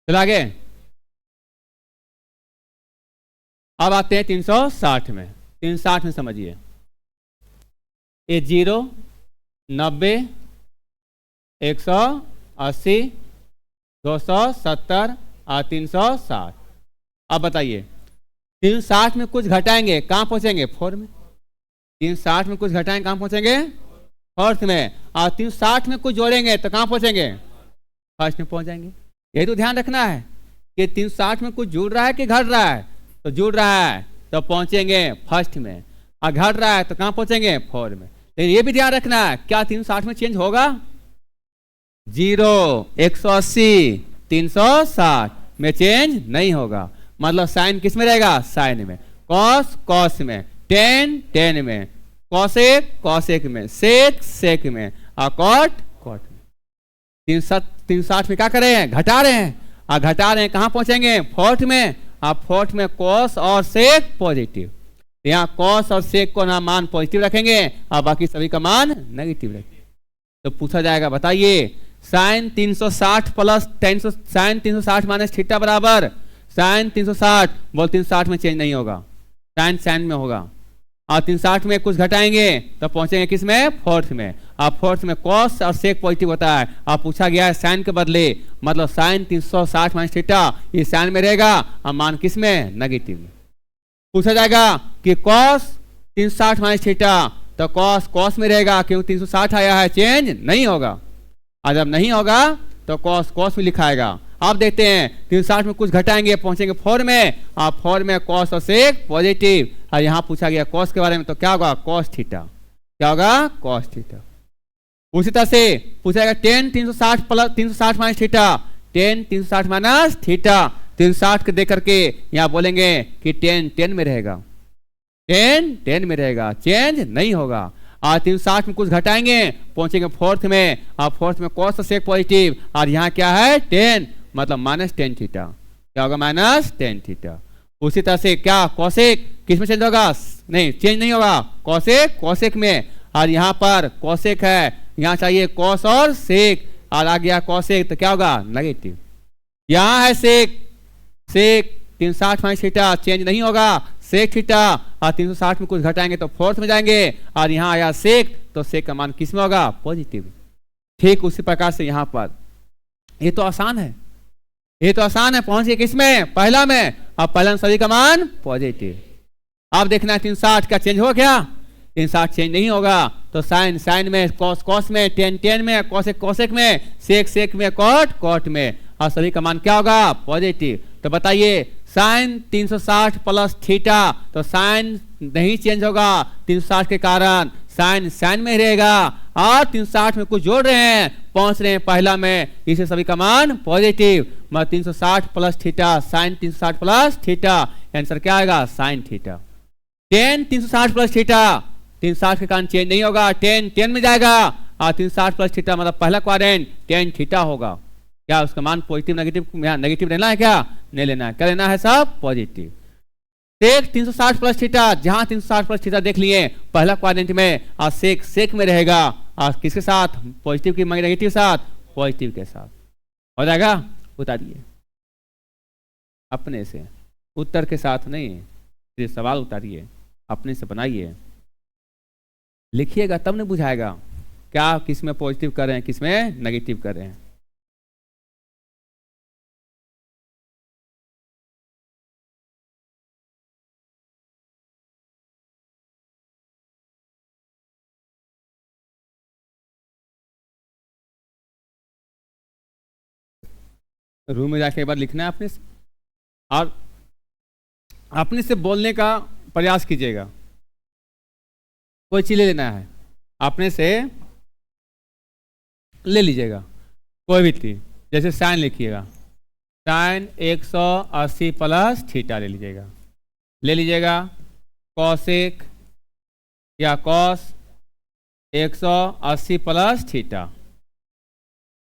चलो आगे। अब आते हैं 360 में। 360 में समझिए, ये 0, 90, 180, 270 और 360। अब बताइए 360 में कुछ घटाएंगे कहां पहुंचेंगे? फोर में। 360 में कुछ घटाएंगे कहां पहुंचेंगे? फोर्थ में। और 360 में कुछ जोड़ेंगे तो कहां पहुंचेंगे? फर्स्ट में पहुंच जाएंगे। यही तो ध्यान रखना है कि 360 में कुछ जुड़ रहा है कि घट रहा है? तो जुड़ रहा है तो पहुंचेंगे फर्स्ट में, और घट रहा है तो कहां पहुंचेंगे? फोर में। लेकिन ये भी ध्यान रखना है, क्या 360 में चेंज होगा? 0, 180, 360 में चेंज नहीं होगा। मतलब साइन किस में रहेगा? साइन में। कॉस कॉस में, टेन टेन में, कॉसेक कॉसेक में, सेक सेक में, और कॉट कॉट में। 360 में क्या कर रहे हैं? घटा रहे हैं। और घटा रहे हैं कहां पहुंचेंगे? फोर्थ में। और फोर्थ में कॉस और सेक पॉजिटिव। यहाँ कॉस और सेक को ना मान पॉजिटिव रखेंगे और बाकी सभी का मान नेगेटिव रखेंगे। तो पूछा जाएगा बताइए sine 360 plus sine 360 minus theta बराबर साइन 360। बोल 360 में चेंज नहीं होगा, साइन साइन में होगा। और 360 में कुछ घटाएंगे तो पहुंचेंगे किस में, फोर्थ में। अब फोर्थ में कॉस और सेक पॉजिटिव होता है। अब पूछा गया है साइन के बदले, मतलब साइन 360 माइनस थीटा ये साइन में रहेगा और मान किस में, नेगेटिव में। पूछा जाएगा कि कॉस 360 माइनस थीटा, तो कॉस कॉस में रहेगा क्योंकि 360 आया है, चेंज नहीं होगा। और जब नहीं होगा तो कॉस कॉस में लिखाएगा। आप देखते हैं 360 में कुछ घटाएंगे पहुंचेंगे 4 में, और 4 में कॉस और सेक पॉजिटिव। और यहाँ पूछा गया कॉस के बारे में, तो क्या होगा, कॉस थीटा। क्या होगा, कॉस थीटा। उसी तरह से पूछा गया 10 360 plus 360 minus theta, 10 360 minus theta. 360 के दे करके यहाँ बोलेंगे कि 10 10 में रहेगा, 10 10 में रहेगा, चेंज नहीं होगा। और 360 में कुछ घटाएंगे पहुंचेंगे फोर्थ में, और फोर्थ में कॉस और सेक पॉजिटिव। और यहाँ क्या है, 10 मतलब माइनस 10 थीटा। क्या होगा, माइनस 10 थीटा। उसी तरह से क्या, कॉसेक किस में चेंज होगा, नहीं चेंज नहीं होगा, कॉसेक कॉसेक में। और यहाँ पर कॉसेक है, यहाँ चाहिए कॉस और सेक, और आ गया कॉसेक तो क्या होगा, नेगेटिव। यहाँ है सेक, सेक 360 माइनस थीटा चेंज नहीं होगा, सेक थीटा। और 360 में कुछ घटाएंगे तो फोर्थ में जाएंगे, और यहाँ आया सेक तो सेक का मान किस में होगा, पॉजिटिव। ठीक उसी प्रकार से यहाँ पर, ये तो आसान है, ये तो आसान है, पहुंच गए किस में, पहला में। अब पहला में सभी का मान पॉजिटिव। अब देखना है 360 का चेंज हो गया, 360 चेंज नहीं होगा, तो साइन साइन में, कॉस कॉस में, 10 10 में, कॉसेक कॉसेक में, सेक सेक में, कॉट कॉट में। और सभी का मान क्या होगा, पॉजिटिव। तो बताइए साइन 360 प्लस थीटा, तो साइन नहीं चेंज होगा 360 के कारण, साइन साइन में रहेगा। और 360 में कुछ जोड़ रहे हैं, पहुंच रहे हैं पहला में, इसे सभी का मान पॉजिटिव। मतलब 360 plus theta, sine 360 plus theta, answer क्या आएगा, साइन थीटा। 10 360 प्लस थीटा, 360 के कारण चेंज नहीं होगा, 10 10 में जाएगा। और 360 प्लस थीटा मतलब पहला क्वाड्रेंट 10 थीटा होगा। क्या उसका मान पॉजिटिव नेगेटिव, यहाँ नेगेटिव लेना है क्या, नहीं लेना है, क्या लेना है, सब पॉजिटिव। सेक 360 प्लस थीटा, जहां 360 प्लस थीटा देख लिए पहला क्वाड्रेंट में, और सेक सेक में रहेगा, और किसके साथ, पॉजिटिव की नेगेटिव साथ, पॉजिटिव के साथ हो जाएगा। उतारिए अपने से, उत्तर के साथ नहीं, ये सवाल उतारिए, अपने से बनाइए, लिखिएगा तब नहीं बुझाएगा क्या किस में पॉजिटिव कर रहे हैं, किस में नेगेटिव कर रहे हैं। रूम में जाके एक बार लिखना है अपने से, और अपने से बोलने का प्रयास कीजिएगा। कोई चीज ले लेना है, अपने से ले लीजिएगा कोई भी चीज, जैसे साइन लिखिएगा, साइन 180 प्लस थीटा ले लीजिएगा, ले लीजिएगा। कॉसेक या कॉस 180 प्लस थीटा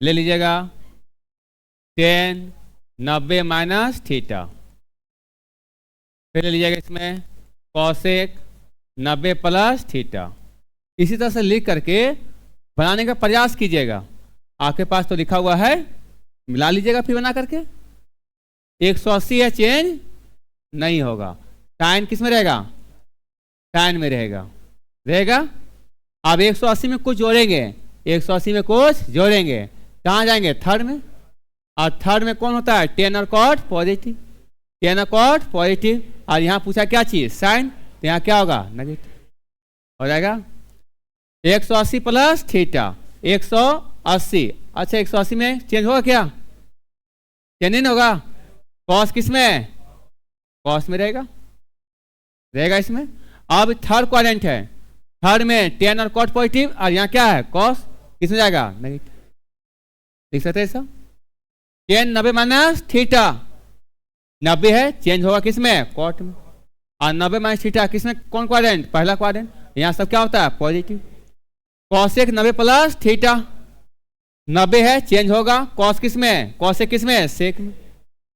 ले लीजिएगा। 10 90 माइनस थीटा, फिर ले लीजिएगा इसमें कॉसेक 90 प्लस थीटा। इसी तरह से लिख करके बनाने का प्रयास कीजिएगा। आपके पास तो लिखा हुआ है, मिला लीजिएगा फिर बना करके। 180 है, चेंज नहीं होगा, साइन किस में रहेगा, साइन में रहेगा, रहेगा। अब 180 में कुछ जोड़ेंगे, 180 में कुछ जोड़ेंगे, कहाँ जाएंगे, थर्ड में। और थर्ड में कौन होता है, टेन और कॉट पॉजिटिव, टेन और कॉट पॉजिटिव। और यहाँ पूछा क्या चीज, साइन, तो यहाँ क्या होगा, नेगेटिव हो जाएगा। 180 प्लस थीटा 180, अच्छा 180 में चेंज होगा क्या, चेंज नहीं होगा। कॉस किस में, कॉस में रहेगा, रहेगा इसमें। अब थर्ड क्वाड्रेंट है, थर्ड में टेन और कॉट पॉजिटिव, और यहाँ क्या है, कॉस किस में जाएगा, नेगेटिव। लिख सकते हैं सब। 10 90 माइनस थीटा, 90 है, चेंज होगा किस में, कॉट में। और 90 माइनस थीटा किस में, कौन क्वाड्रेंट, पहला क्वाड्रेंट, यहाँ सब क्या होता है, पॉजिटिव। कॉसेक 90 प्लस थीटा, 90 है, चेंज होगा, कॉस किस में, कॉसेक किस में, सेक में।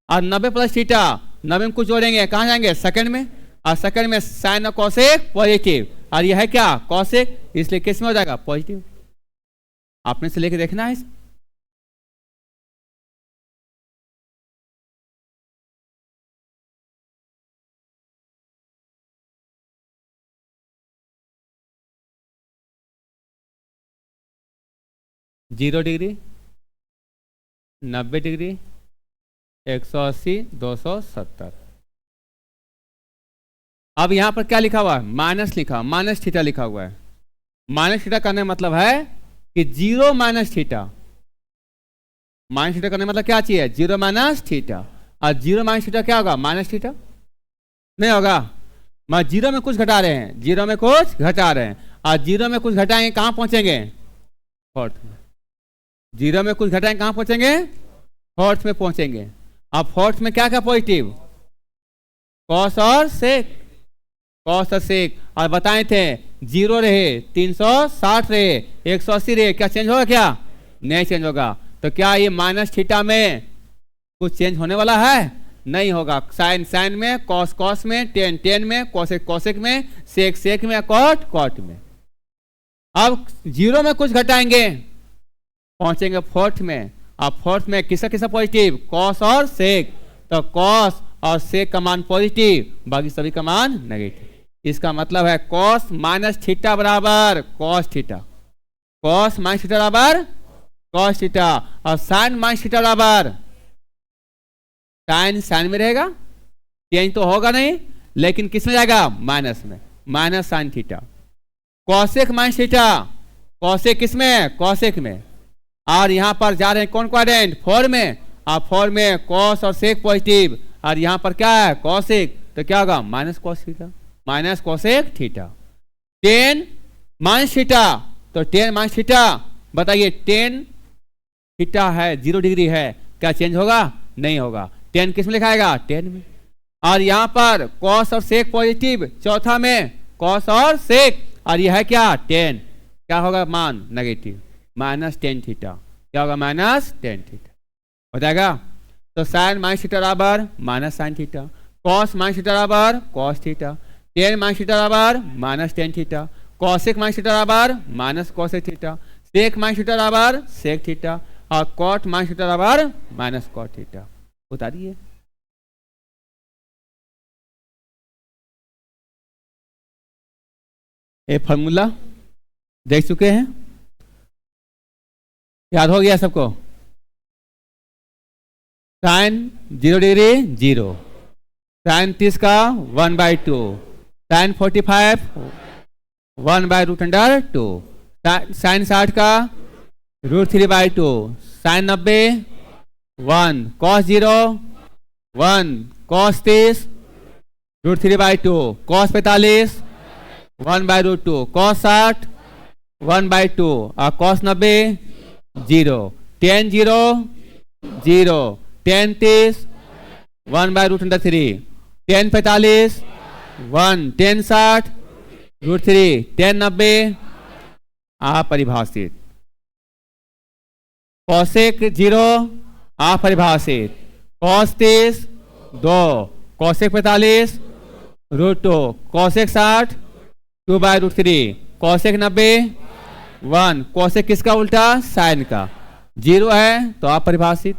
और 90 प्लस थीटा, 90 में कुछ जोड़ेंगे, कहाँ जाएंगे, सेकंड में। और सेकंड में साइन और कॉसेक पॉजिटिव, और यह है क्या, कॉसेक, इसलिए किस में हो जाएगा, पॉजिटिव। आपने से लेके देखना है। 0 डिग्री, 90 डिग्री, 180, 270। अब यहां पर क्या लिखा हुआ है? माइनस लिखा, माइनस थीटा लिखा हुआ है। माइनस थीटा करने का मतलब है कि 0 माइनस थीटा। माइनस थीटा करने का मतलब क्या चाहिए? 0 माइनस थीटा। और 0 माइनस थीटा क्या होगा? माइनस थीटा नहीं होगा। मैं 0 में कुछ घटा रहे हैं, 0 में कुछ घटा रहे हैं, और 0 में कुछ घटाएंगे कहां पहुंचेंगे? फोर्थ में। 0 में कुछ घटाएंगे कहां पहुंचेंगे? फोर्थ में पहुंचेंगे। अब फोर्थ में क्या क्या पॉजिटिव? कॉस और सेक, कॉस और सेक। और बताए थे 0 रहे, 360 रहे, 180 रहे, क्या चेंज होगा? क्या नहीं चेंज होगा। तो क्या ये माइनस थीटा में कुछ चेंज होने वाला है? नहीं होगा। साइन साइन में, कॉस कॉस में, टेन टेन में, कोसेक कोसेक में, सेक सेक में, कॉट कॉट में। अब 0 में कुछ घटाएंगे, पहुंचेंगे फोर्थ में। अब फोर्थ में किसका किसका पॉजिटिव? कॉस और सेक। तो कॉस और सेक का मान पॉजिटिव, बाकी सभी का मान नेगेटिव। इसका मतलब है कॉस माइनस थीटा बराबर cos theta, cos minus theta बराबर कॉस थीटा, और साइन माइनस थीटा बराबर साइन साइन में रहेगा, चेंज तो होगा नहीं, लेकिन किस में जाएगा? माइनस में, minus sine theta. Cosec minus theta, cosec किस में? कॉसेक में। और यहां पर जा रहे हैं कौन क्वाड्रेंट? 4 में। और 4 में कॉस और सेक पॉजिटिव, और यहां पर क्या है? कॉसेक। तो क्या होगा? Minus cos theta, minus cosec theta. 10 minus theta, तो 10 माइनस थीटा। बताइए 10 थीटा है, 0 डिग्री है, क्या चेंज होगा? नहीं होगा। 10 किस में लिखाएगा? 10 में। और यहां पर कॉस और सेक पॉजिटिव, चौथा में कॉस और सेक, और यह है क्या? 10। क्या होगा मान? Negative, minus 10 theta. क्या होगा? माइनस 10 थीटा हो जाएगा। तो साइन माइनस थीटा बराबर minus sine theta, cos minus theta बराबर कॉस थीटा, 10 माइनस थीटा बराबर minus 10 theta, cosec minus theta बराबर minus cosec theta, sec minus theta बराबर सेक थीटा, और कॉट माइनस थीटा बराबर माइनस कॉट थीटा। उतारिए। ये formula देख चुके हैं, याद हो गया सबको? साइन 0 डिग्री 0, साइन 30 का 1/2, साइन 45 1/√2, साइन 60 का √3/2, sine 90 1, cos 0 1, cos 30 √3/2, cos 45 1/√2, cos 60 1/2, और cos 90 0, tan 0 0, tan 30 1/√3, tan 45 1, tan 60 √3, tan 90 अपरिभाषित, कॉसेक 0 अपरिभाषित, cos 30 2, cosec 45 √2, cosec 60 2/√3, cosec 90 1, cosec किसका उल्टा? साइन का। 0 है तो अपरिभाषित,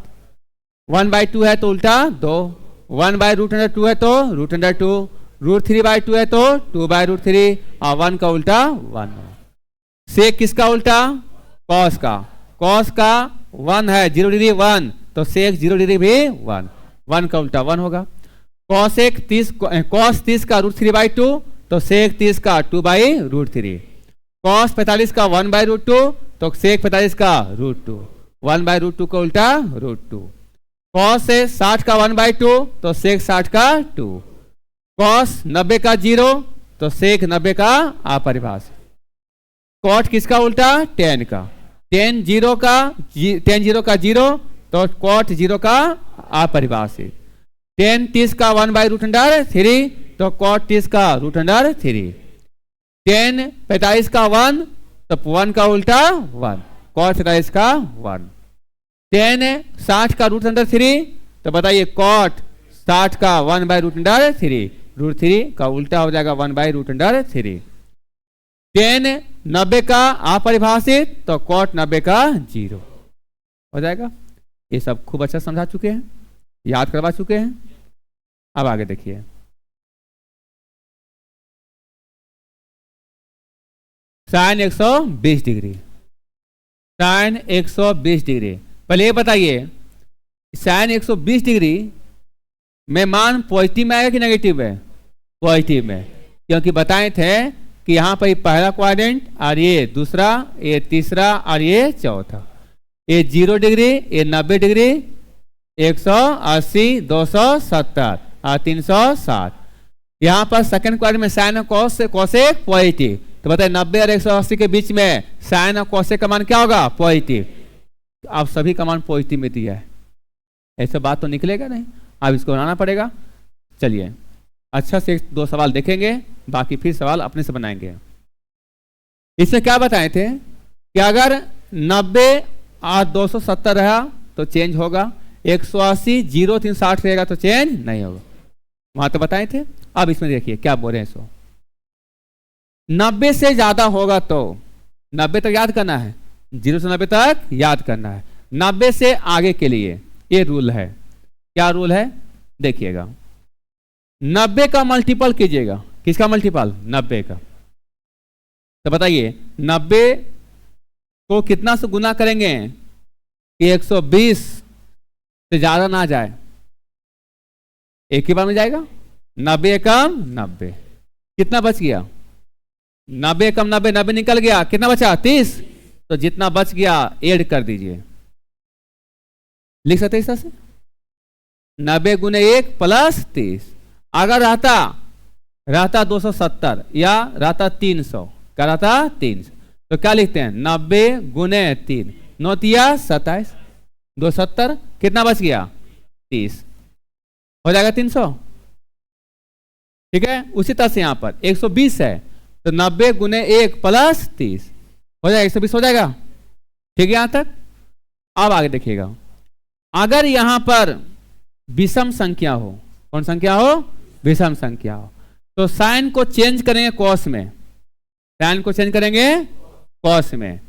1/2 है तो उल्टा 2, 1/√2 है तो √2, √3/2 है तो 2/√3, और 1 का उल्टा 1। सेक किसका उल्टा? कॉस का। कॉस का 1 है, 0 डिग्री 1, तो सेक 0 डिग्री भी 1, 1 का उल्टा 1 होगा। कॉसेक 30, कॉस 30 का √3/2, तो सेक 30 का 2/√3, कॉस 45 का 1/√2, तो सेक 45 का √2, 1/√2 का उल्टा √2, कॉस से 60 का 1/2, तो सेक 60 का 2, कॉस 90 का 0, तो सेक 90 का अपरिभाषित, कॉट किसका उल्टा? tan का, tan 0 का 0, तो कॉट 0 का अपरिभाषित, tan 30 का 1/√3, तो कॉट 30 का √3, tan 45 का 1, तो 1 का उल्टा 1, कॉट 45 का 1, tan 60 का √3, तो बताइए कॉट 60 का 1/√3, √3 का उल्टा हो जाएगा 1/√3, tan 90 का अपरिभाषित, तो कॉट 90 का 0 हो जाएगा। ये सब खूब अच्छा समझा चुके हैं, याद करवा चुके हैं। अब आगे देखिए, साइन 120 डिग्री, साइन 120 डिग्री। पहले ये बताइए साइन 120 डिग्री में मान पॉजिटिव में आएगा कि नेगेटिव है? पॉजिटिव में, क्योंकि बताए थे कि यहाँ पर पहला क्वाड्रेंट और ये दूसरा, ये तीसरा और ये चौथा। ये 0 डिग्री, ये 90 डिग्री, 180, 270 और 360। यहाँ पर सेकंड क्वाड्रेंट में साइन और कोसेक पॉजिटिव। तो बताइए 90 और 180 के बीच में साइन और कोसेक का मान क्या होगा? पॉजिटिव। अब सभी का मान पॉजिटिव में दिया है, ऐसा बात तो निकलेगा नहीं, अब इसको बनाना पड़ेगा। चलिए अच्छा से 2 सवाल देखेंगे, बाकी फिर सवाल अपने से बनाएंगे। इसमें क्या बताए थे कि अगर 90 और 270 रहा तो चेंज होगा, 180, 0, 360 रहेगा तो चेंज नहीं होगा, वहां तो बताए थे। अब इसमें देखिए क्या बोल रहे हैं। सो 90 से ज्यादा होगा तो 90 तक याद करना है, 0 से 90 तक याद करना है। 90 से आगे के लिए ये रूल है। क्या रूल है? देखिएगा 90 का मल्टीपल कीजिएगा। किसका मल्टीपल? 90 का। तो बताइए 90 को कितना से गुना करेंगे कि 120 से ज्यादा ना जाए? एक ही बार में जाएगा। 90 एकम 90, कितना बच गया? 90 एकम 90, 90 निकल गया, कितना बचा? 30। तो जितना बच गया ऐड कर दीजिए। लिख सकते इस तरह से 90 गुने 1 प्लस 30। अगर रहता 270 या रहता 300, क्या रहता? 300, तो क्या लिखते हैं? 90 गुने 3, 9 तिया 27, 270, कितना बच गया? 30, हो जाएगा 300। ठीक है। उसी तरह से यहां पर 120 है तो 90 गुने 1 प्लस 30 हो जाएगा, 120 हो जाएगा। ठीक है यहां तक। अब आगे देखिएगा, अगर यहां पर विषम संख्या हो, कौन संख्या हो? विषम संख्या हो, तो साइन को चेंज करेंगे कॉस में, साइन को चेंज करेंगे कॉस में,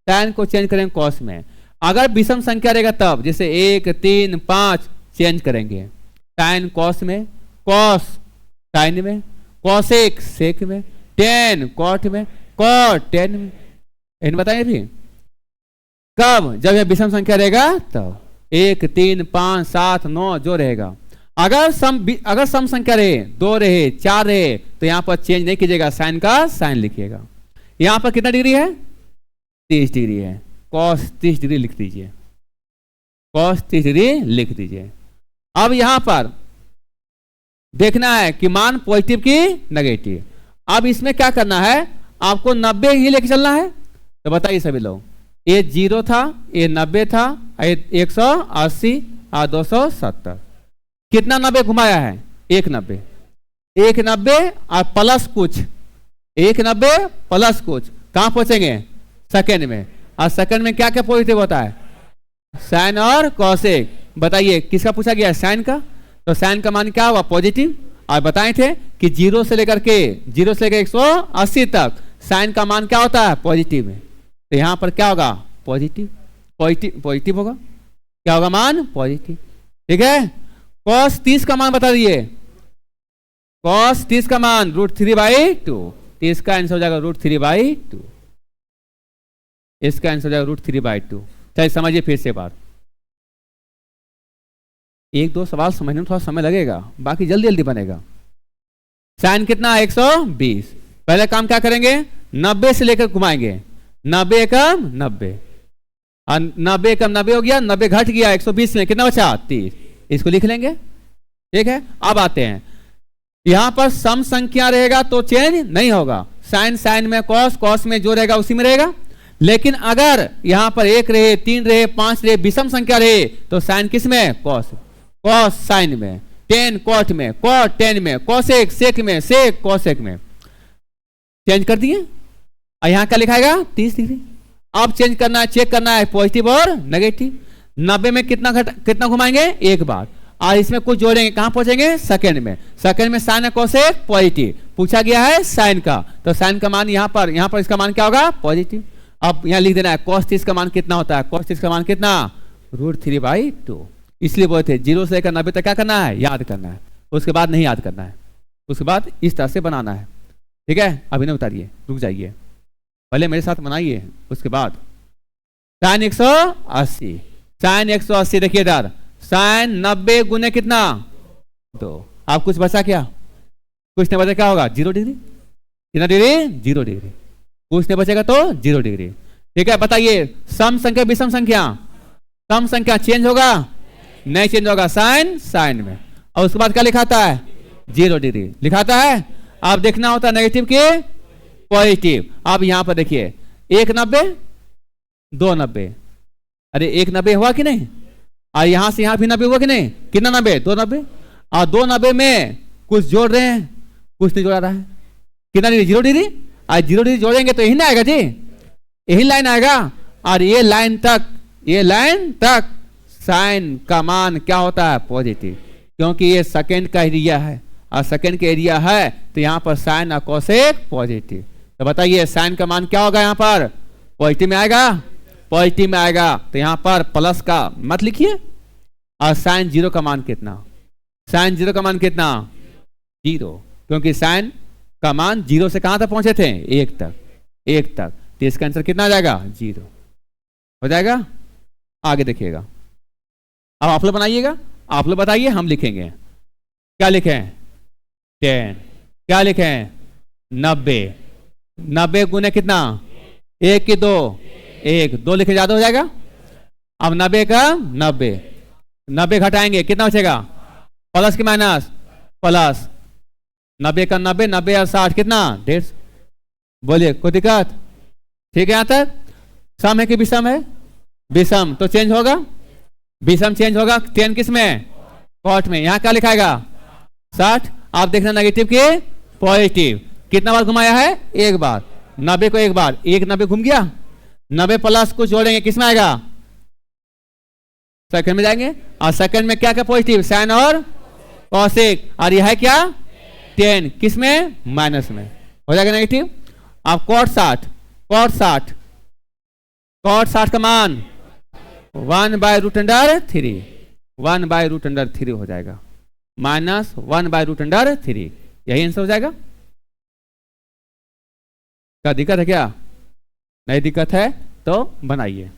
साइन को चेंज करेंगे कॉस में। अगर विषम संख्या रहेगा तब, जैसे 1, 3, 5 चेंज करेंगे साइन कॉस में, कॉस साइन में, कॉसेक सेक में, टेन कॉट में, कॉट टेन में। इन बताइए भी कब? जब यह विषम संख्या रहेगा तब। 1, 3, 5, 7, 9 जो रहेगा। अगर सम संख्या रहे, 2 रहे, 4 रहे, तो यहां पर चेंज नहीं कीजिएगा, साइन का साइन लिखिएगा। यहां पर कितना डिग्री है? 30 डिग्री है, कॉस 30 डिग्री लिख दीजिए, कॉस 30 डिग्री लिख दीजिए। अब यहां पर देखना है कि मान पॉजिटिव की नेगेटिव। अब इसमें क्या करना है? आपको 90 ही लेके चलना है। तो बताइए सभी लोग, ये 0 था, ये 90 था, ये 180 और 270, कितना 90 घुमाया है? 190, 190 और प्लस कुछ, 190 प्लस कुछ, कहां पहुंचेंगे? सेकंड में। और सेकंड में क्या क्या पॉजिटिव होता है? साइन और कॉसेक। बताइए किसका पूछा गया? साइन का। तो साइन का मान क्या हुआ? पॉजिटिव। और बताए थे कि 0 से लेकर 180 तक साइन का मान क्या होता है? पॉजिटिव में। तो यहां पर क्या होगा? पॉजिटिव, पॉजिटिव होगा। क्या होगा? मान पॉजिटिव। ठीक है। कॉस 30 का मान बता दिए, कॉस 30 का मान √3/2, 30 का आंसर हो जाएगा √3/2, इसका आंसर हो जाएगा √3/2। चलिए समझिए फिर से बात। 1-2 सवाल समझने में थोड़ा समय लगेगा, बाकी जल्दी जल्दी बनेगा। साइन कितना? 120। पहले काम क्या करेंगे? 90 से लेकर घुमाएंगे, 90 एकम 90, 90 एकम 90 हो गया, 90 घट गया 120 में, कितना बचा? 30, इसको लिख लेंगे। ठीक है। अब आते हैं, यहां पर सम संख्या रहेगा तो चेंज नहीं होगा, साइन साइन में, कॉस कॉस में, जो रहेगा उसी में रहेगा। लेकिन अगर यहां पर 1 रहे, 3 रहे, 5 रहे, विषम संख्या रहे, तो साइन किस में? कॉस, कॉस साइन में, टेन कॉट में, कॉट टेन में, कॉसेक सेक में, सेक कॉसेक में। चेंज कर दिए। और यहां क्या लिखाएगा? 30 डिग्री। अब चेंज करना है, चेक करना है पॉजिटिव और नेगेटिव। 90 में कितना घुमाएंगे? एक बार। और इसमें कुछ जोड़ेंगे, कहां पहुंचेंगे? सेकंड में। सेकंड में साइन है कॉसेक पॉजिटिव, पूछा गया है साइन का, तो साइन का मान यहां पर इसका मान क्या होगा? पॉजिटिव। अब यहां लिख देना है cos 30 का मान कितना होता है? cos 30 का मान कितना? √3/2। इसलिए बोले थे 0 से लेकर 90 तक क्या करना है? याद करना है, उसके बाद नहीं याद करना है, उसके बाद इस तरह से बनाना है। ठीक है। अभी नहीं उतारिए, रुक जाइए, पहले मेरे साथ बनाइए, उसके बाद साइन 180, साइन 180 देखिए इधर, साइन 90 गुने कितना 2। आप कुछ बचा क्या? कुछ नहीं बचा, क्या होगा 0 डिग्री। कितना डिग्री? 0 डिग्री। कुछ नहीं बचेगा तो 0 डिग्री। ठीक है, बताइए सम संख्या विषम संख्या, सम संख्या चेंज होगा? नहीं चेंज होगा, साइन साइन में। और उसके बाद क्या लिखाता है? 0 डिग्री लिखाता है। अब देखना होता है नेगेटिव के पॉजिटिव। अब यहां पर देखिए 190 290, अरे 190 हुआ कि नहीं? और यहां से यहां भी 90 हुआ कि नहीं? कितना 90? 290। और 290 में कुछ जोड़ रहे हैं, कुछ नहीं जोड़ा रहा है। कितना डिग्री? 0 डिग्री। और 0 डिग्री जोड़ेंगे तो यही ना आएगा जी, यही लाइन आएगा। और ये लाइन तक, ये लाइन तक साइन का मान क्या होता है? पॉजिटिव, क्योंकि ये सेकंड का एरिया है और सेकंड का एरिया है तो यहाँ पर साइन और कोसेक पॉजिटिव। तो बताइए साइन का मान क्या होगा? यहाँ पर पॉजिटिव में आएगा, पॉजिटिव में आएगा। तो यहाँ पर प्लस का मत लिखिए। और साइन 0 का मान कितना? साइन 0 का मान कितना? 0, क्योंकि साइन का मान 0 से कहां तक पहुंचे थे? 1 तक, 1 तक। तो इसका आंसर कितना आ जाएगा? 0 हो जाएगा। आगे देखिएगा, अब आप लोग बनाइएगा, आप लोग बताइए, हम लिखेंगे। क्या लिखें? 10। क्या लिखें? 90। 90 गुने कितना? 1 की 2, 1 2 लिखे ज्यादा हो जाएगा। अब 90 का 90, 90 घटाएंगे कितना बचेगा? प्लस की माइनस? प्लस। 90 का 90, 90 और 60 कितना? 150। बोलिए कोई दिक्कत? ठीक है, यहां तक सम है कि विषम है? विषम, तो चेंज होगा, विषम चेंज होगा। 10 किस में? कॉट में। यहां क्या लिखाएगा? 60। आप देखना नेगेटिव के पॉजिटिव कितना बार घुमाया है? 1 बार। 90 को 1 बार, 1 90 घूम गया। 90 प्लस कुछ जोड़ेंगे किस में आएगा? सेकंड में जाएंगे। और सेकंड में क्या क्या पॉजिटिव? साइन और कॉसेक। और यह है क्या? 10 किस में? माइनस में हो जाएगा नेगेटिव। अब कॉट 60, कॉट 60, कॉट 60 का मान 1/√3, 1/√3 हो जाएगा, माइनस 1/√3। यही आंसर हो जाएगा। क्या दिक्कत है? क्या नहीं दिक्कत है तो बनाइए।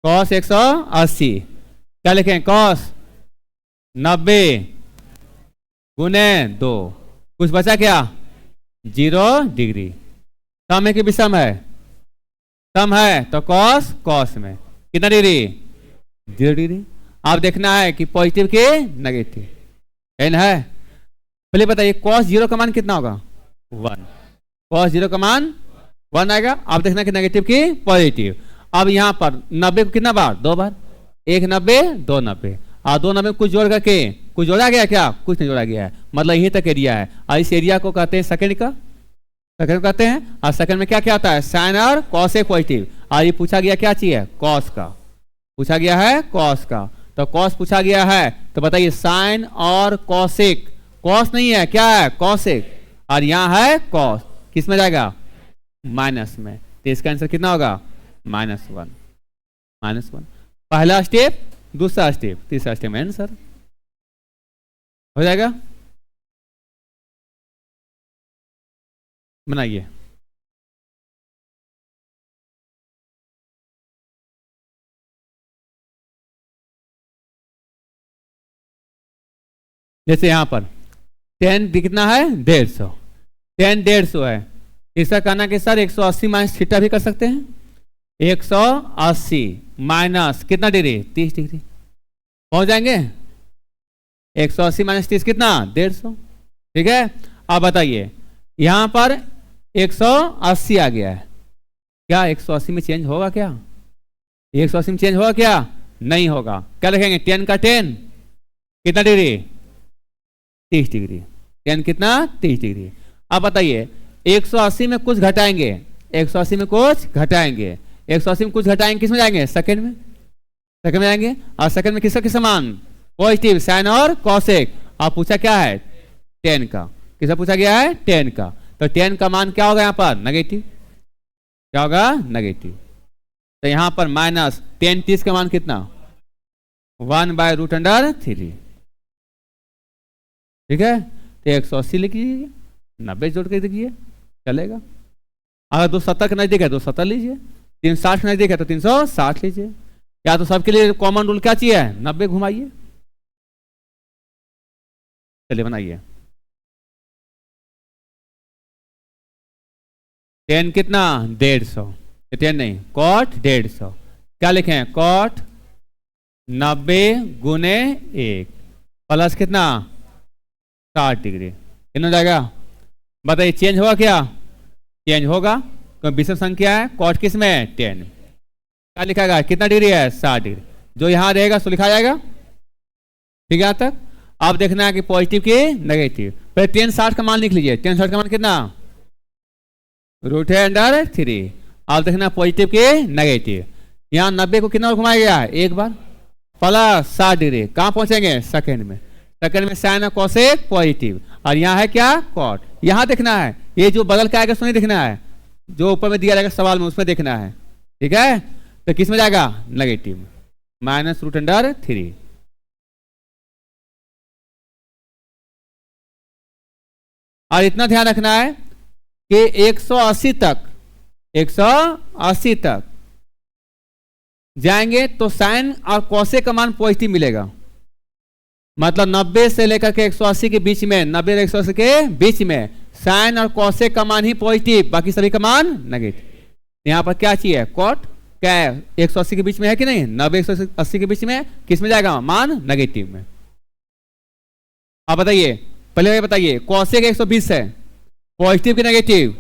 कॉस 180, क्या लिखें? कॉस 90 गुने 2, कुछ बचा क्या? 0 डिग्री। सम है कि विषम है? सम है, तो कॉस कॉस में कितना डिग्री? 0 डिग्री। आप देखना है कि पॉजिटिव के नेगेटिव एन है। पहले बताइए कॉस 0 का मान कितना होगा? 1। कॉस 0 का मान 1 आएगा। आप देखना कि नेगेटिव की पॉजिटिव। अब यहां पर 90 को कितना बार? 2 बार। 1 90 2 90, और 2 90 कुछ जोड़ करके कुछ जोड़ा गया क्या? कुछ नहीं जोड़ा गया है, मतलब यही तक एरिया है। और इस एरिया को कहते हैं सेकंड का, सेकंड कहते हैं। और सेकंड में क्या क्या आता है? साइन और कॉसेक पॉजिटिव। और ये पूछा गया क्या चाहिए? कॉस का पूछा गया है, कॉस का। तो कॉस पूछा गया है, तो बताइए साइन और कॉसेक। कॉस नहीं है, क्या है? कॉसेक। और यहां है कॉस, किस में जाएगा? माइनस में। तो इसका आंसर कितना होगा? -1, -1। पहला स्टेप, दूसरा स्टेप, तीसरा स्टेप में आंसर हो जाएगा। बनाइए। जैसे यहां पर 10 कितना है? 150। 10 150 है। इसका कहना कि सर 180 माइनस थीटा भी कर सकते हैं। 180 माइनस कितना डिग्री? 30 डिग्री। पहुंच जाएंगे। 180 माइनस 30 कितना? 150। ठीक है, अब बताइए यहां पर 180 आ गया है, क्या 180 में चेंज होगा? क्या 180 में चेंज होगा? क्या नहीं होगा। क्या लिखेंगे? 10 का 10 कितना डिग्री? 30 डिग्री। 10 कितना? 30 डिग्री। अब बताइए 180 में कुछ घटाएंगे, 180 में कुछ घटाएंगे, 180 में कुछ घटाएंगे, किस में जाएंगे? सेकंड में, सेकंड में जाएंगे। और सेकंड में किसका किस समान? पॉजिटिव, साइन और कॉसेक। आप पूछा क्या है? 10 का। किसका पूछा गया है? 10 का। तो 10 का मान क्या होगा यहाँ पर? नेगेटिव। क्या होगा? नेगेटिव। तो यहाँ पर माइनस 10 30 का मान कितना? 1/√3। ठीक है, तो 180 लिख लीजिए, 90 जोड़ के देखिए चलेगा। अगर 270 के नजदीक है 270 लीजिए, 360 के नजदीक है तो 360 लीजिए, या तो सबके लिए कॉमन रूल क्या चाहिए, 90 घुमाइए। चलिए बनाइए। 10 कितना 150, 10 नहीं कॉट 150, क्या लिखें कॉट 90 गुने 1 प्लस कितना 60 डिग्री, कितना हो जाएगा बताइए। चेंज होगा क्या, चेंज होगा क्योंकि विषम संख्या है, कॉट किस में 10, क्या लिखा गया कितना डिग्री है 60 डिग्री, जो यहां रहेगा सो लिखा जाएगा। ठीक है यहां तक। अब देखना है कि पॉजिटिव की नेगेटिव, पहले 1060 का मान लिख लीजिए, 1060 का मान कितना √3। अब देखना पॉजिटिव की नेगेटिव, यहाँ 90 को कितना घुमाया गया है एक बार प्लस 60 डिग्री, कहाँ पहुंचेंगे सेकंड में, सेकंड में साइन और कोसेक पॉजिटिव, और यहाँ है क्या कॉट, यहाँ देखना है ये जो बदल के आएगा उसमें नहीं देखना है, जो ऊपर में दिया रहेगा सवाल में उसमें देखना है। ठीक है तो किस में जाएगा नेगेटिव में, -√3। और इतना ध्यान रखना है कि 180 तक जाएंगे तो साइन और कोसेक का मान पॉजिटिव मिलेगा, मतलब 90 से लेकर के 180 के बीच में, 90 से 180 के बीच में साइन और कोसेक का मान ही पॉजिटिव, बाकी सभी का मान नेगेटिव। यहां पर क्या चाहिए कॉट, क्या है 180 के बीच में है कि नहीं, 90 180 के बीच में किस में जाएगा मान नेगेटिव में। अब बताइए पहले बताइए कोसेक 120 है, पॉजिटिव की नेगेटिव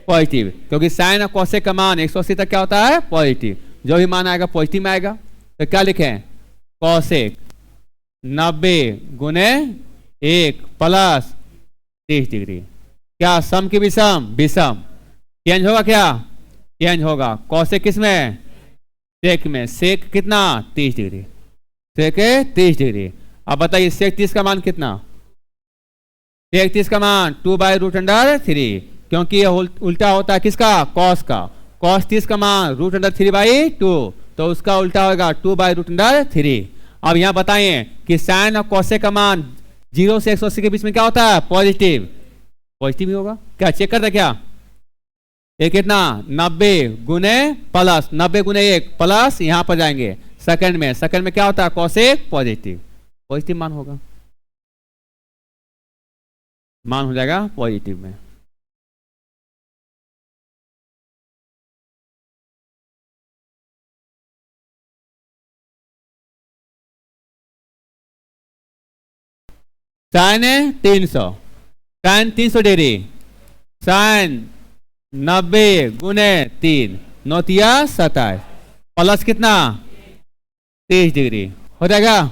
पॉजिटिव, क्योंकि साइन और कोसेक का मान 180 तक क्या होता है पॉजिटिव, जो भी मान आएगा पॉजिटिव में आएगा। तो क्या लिखें कोसेक 90 गुने 1 प्लस 30 डिग्री, क्या सम की विषम, विषम चेंज होगा, क्या चेंज होगा, कोसेक किस में सेक में, सेक कितना 30 डिग्री, सेक 30 डिग्री। अब बताइए सेक 30 का मान कितना, सेक 30 का मान 2/√3, क्योंकि ये उल्टा होता है किसका कॉस का, कॉस 30 का मान √3/2, तो उसका उल्टा होगा 2/√3। अब यहां बताएं कि साइन और कोसेक का मान 0 से 180 के बीच में क्या होता है पॉजिटिव, पॉजिटिव ही होगा, क्या चेक करता क्या, एक कितना 90 गुने प्लस 90 गुने 1 प्लस यहां पर जाएंगे सेकंड में, सेकंड में क्या होता है कोसेक पॉजिटिव, पॉजिटिव मान होगा, मान हो जाएगा पॉजिटिव में। साइन 300, साइन 300 डिग्री, साइन 90 गुने 3 9 तिया 27 प्लस कितना 30 डिग्री हो जाएगा,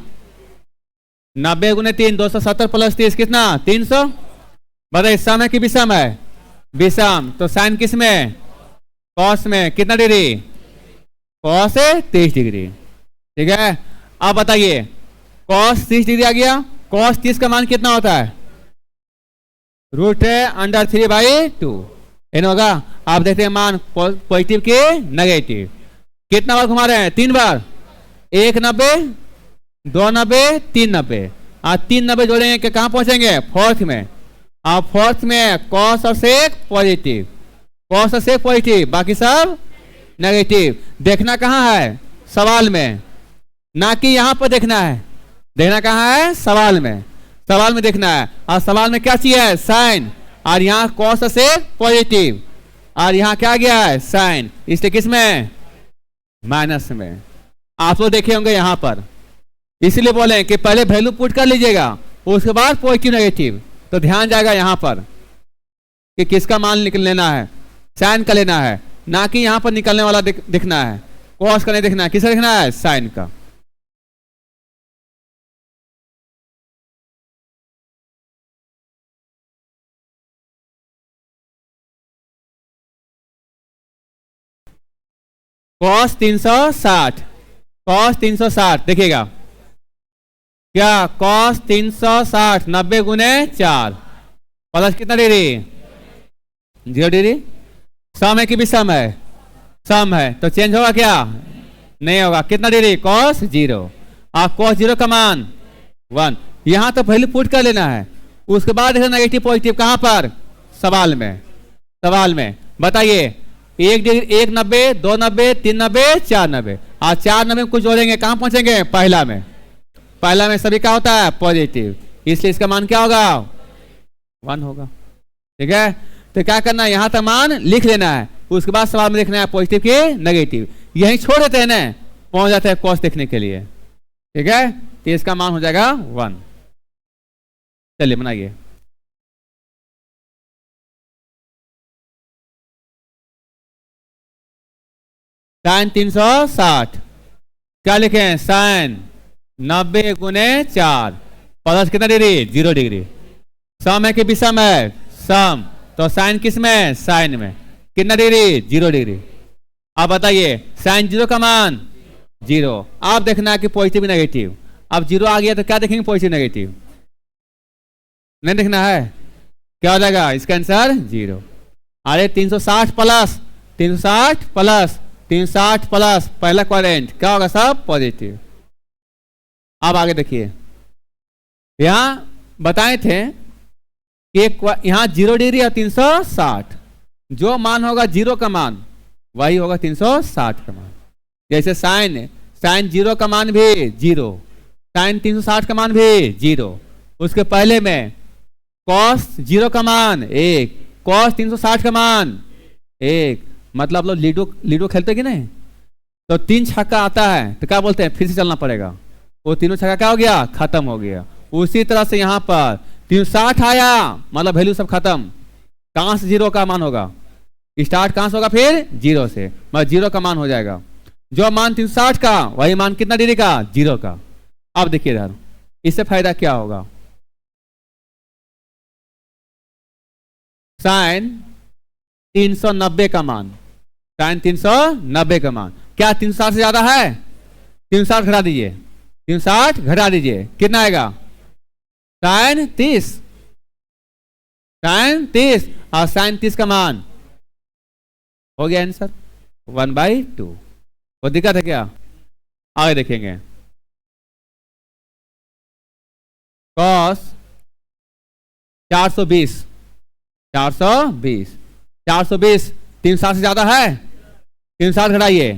90 गुने 3 270 प्लस 30 कितना 300। बताइए सम है कि विषम है, विषम, तो साइन किस में कॉस में कितना डिग्री, कॉस 30 डिग्री। ठीक है अब बताइए कॉस 30 डिग्री आ गया, कॉस 30 का मान कितना होता है √3/2 होगा। आप देखते हैं मान पॉजिटिव के नेगेटिव, कितना बार घुमा रहे हैं 3 बार, 1 90 2 90 3 90, और 3 90 जोड़ेंगे कि कहां पहुंचेंगे फोर्थ में, आप फोर्थ में कॉस और सेक पॉजिटिव, कॉस और सेक पॉजिटिव, बाकी सब नेगेटिव। देखना कहां है सवाल में, ना कि यहां पर देखना है, देखना कहां है सवाल में, सवाल में देखना है, और सवाल में क्या चाहिए साइन, और यहाँ कॉस और सेक पॉजिटिव, और यहाँ क्या गया है साइन, इसलिए किस में माइनस में। आप लोग देखे होंगे यहाँ पर, इसलिए बोले कि पहले वैल्यू पुट कर लीजिएगा उसके बाद पॉजिटिव नेगेटिव, तो ध्यान जाएगा यहाँ पर कि किसका मान निकल लेना है, साइन का लेना है, ना कि यहाँ पर निकलने वाला दिखना है, कॉस का नहीं दिखना है, किसका दिखना है साइन का। कॉस 360, कॉस 360 देखिएगा क्या, कॉस 360 90 गुने 4 प्लस कितना डिग्री 0 डिग्री, सम है कि विषम है, सम है, तो चेंज होगा क्या नहीं होगा, कितना डिग्री कॉस 0, और कॉस 0 का मान 1, यहां तो वैल्यू पुट कर लेना है, उसके बाद देखना नेगेटिव पॉजिटिव कहां पर, सवाल में। सवाल में बताइए 1 डिग्री, 1 90, 2 90, 3 90, 4 90। आज 4 90 में कुछ जोड़ेंगे कहां पहुंचेंगे, पहला में। पहला में सभी का होता है पॉजिटिव, इसलिए इसका मान क्या होगा, 1 होगा। ठीक है, तो क्या करना है, यहां तक मान लिख लेना है, उसके बाद सवाल में देखना है पॉजिटिव के नेगेटिव। यही छोड़ देते हैं ना, पहुंच जाते हैं कॉस देखने के लिए। ठीक है, तो इसका मान हो जाएगा 1। चलिए बनाइए। साइन 360 क्या लिखे हैं, साइन 90 गुने 4 प्लस कितना डिग्री, 0 डिग्री। सम है कि विषम है, सम, तो साइन किस में, साइन में कितना डिग्री, 0 डिग्री। अब बताइए साइन 0 का मान 0। आप देखना है कि पॉजिटिव नेगेटिव। अब 0 आ गया तो क्या देखेंगे, पॉजिटिव नेगेटिव नहीं देखना है, क्या हो जाएगा इसका आंसर 0। अरे 360 प्लस 360 प्लस 360 प्लस पहला क्वाड्रेंट क्या होगा, सब पॉजिटिव। अब आगे देखिए, यहां बताए थे कि यहां 0 डिग्री और 360, जो मान होगा 0 का मान वही होगा 360 का मान। जैसे साइन, साइन 0 का मान भी 0, साइन 360 का मान भी 0। उसके पहले में कॉस 0 का मान 1, कॉस 360 का मान 1। मतलब लोग लीडो खेलते कि नहीं, तो 3 छक्का आता है तो क्या बोलते हैं, फिर से चलना पड़ेगा। वो तीनों छक्का क्या हो गया, खत्म हो गया। उसी तरह से यहां पर 360 आया, मतलब वैल्यू सब खत्म। कहां से 0 का मान होगा, स्टार्ट कहां से होगा, फिर 0 से, मतलब 0 का मान हो जाएगा। जो मान 360 का वही मान कितना डिग्री का, 0 का। अब देखिए इधर, इससे फायदा क्या होगा, साइन 390 का मान, साइन 390 का मान क्या 360 से ज्यादा है, 360 घटा दीजिए, 360 घटा दीजिए कितना आएगा, साइन 30, साइन 30 और साइन 30 का मान हो गया आंसर 1/2। वो दिक्कत है क्या, आगे देखेंगे। कॉस 420, 420, 420 360 से ज्यादा है, 360 घटाइए,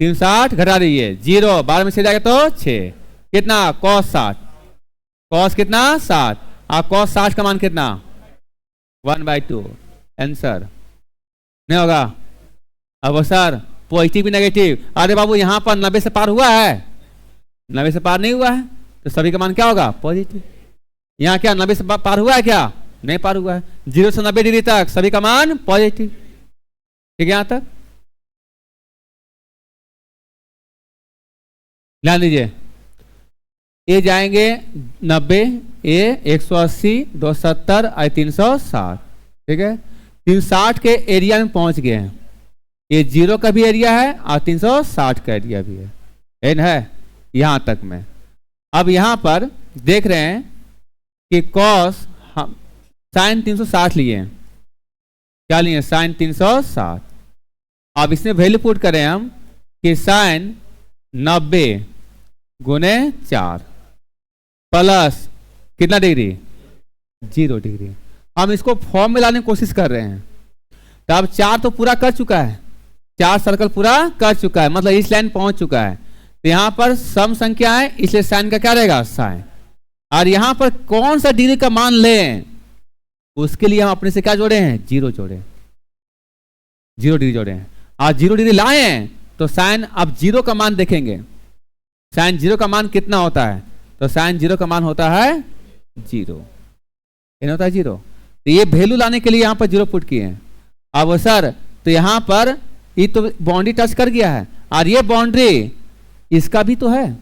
360 घटा दीजिए, 0 12 में से जाएगा तो 6, कितना कॉस 60, कॉस कितना 60 और कॉस 60 का मान कितना 1/2 आंसर नहीं होगा। अब सर पॉजिटिव भी नेगेटिव, अरे बाबू यहां पर 90 से पार हुआ है, 90 से पार नहीं हुआ है, तो सभी का मान क्या होगा पॉजिटिव। यहाँ क्या 90 से पार हुआ है, क्या नहीं पार हुआ है, 0 से 90 डिग्री तक सभी का मान पॉजिटिव। ठीक है, यहां तक ध्यान दीजिए। ये जाएंगे 90, ये 180, 270 और 360। ठीक है, 360 के एरिया में पहुंच गए हैं, ये 0 का भी एरिया है और 360 का एरिया भी है, एन है यहां तक में। अब यहां पर देख रहे हैं कि कॉस हम साइन 360 लिए हैं, क्या लिए साइन 360। अब इसमें वैल्यू पुट करें हम कि साइन 90 गुने 4 प्लस कितना डिग्री 0 डिग्री। हम इसको फॉर्म में लाने की कोशिश कर रहे हैं, तो अब 4 तो पूरा कर चुका है, 4 सर्कल पूरा कर चुका है, मतलब इस लाइन पहुंच चुका है। तो यहां पर सम संख्या है, इसलिए साइन का क्या रहेगा साइन। और यहां पर कौन सा डिग्री का मान लें, उसके लिए हम अपने से क्या जोड़े हैं 0 जोड़े, 0 डिग्री जोड़े हैं। और 0 डिग्री लाए हैं तो साइन अब 0 का मान देखेंगे, साइन 0 का मान कितना होता है, तो साइन 0 का मान होता है 0, होता है 0। तो ये वैल्यू लाने के लिए यहां पर 0 पुट किए हैं। अब सर तो यहां पर ये तो बाउंड्री टच कर गया है, और ये बाउंड्री इसका भी तो है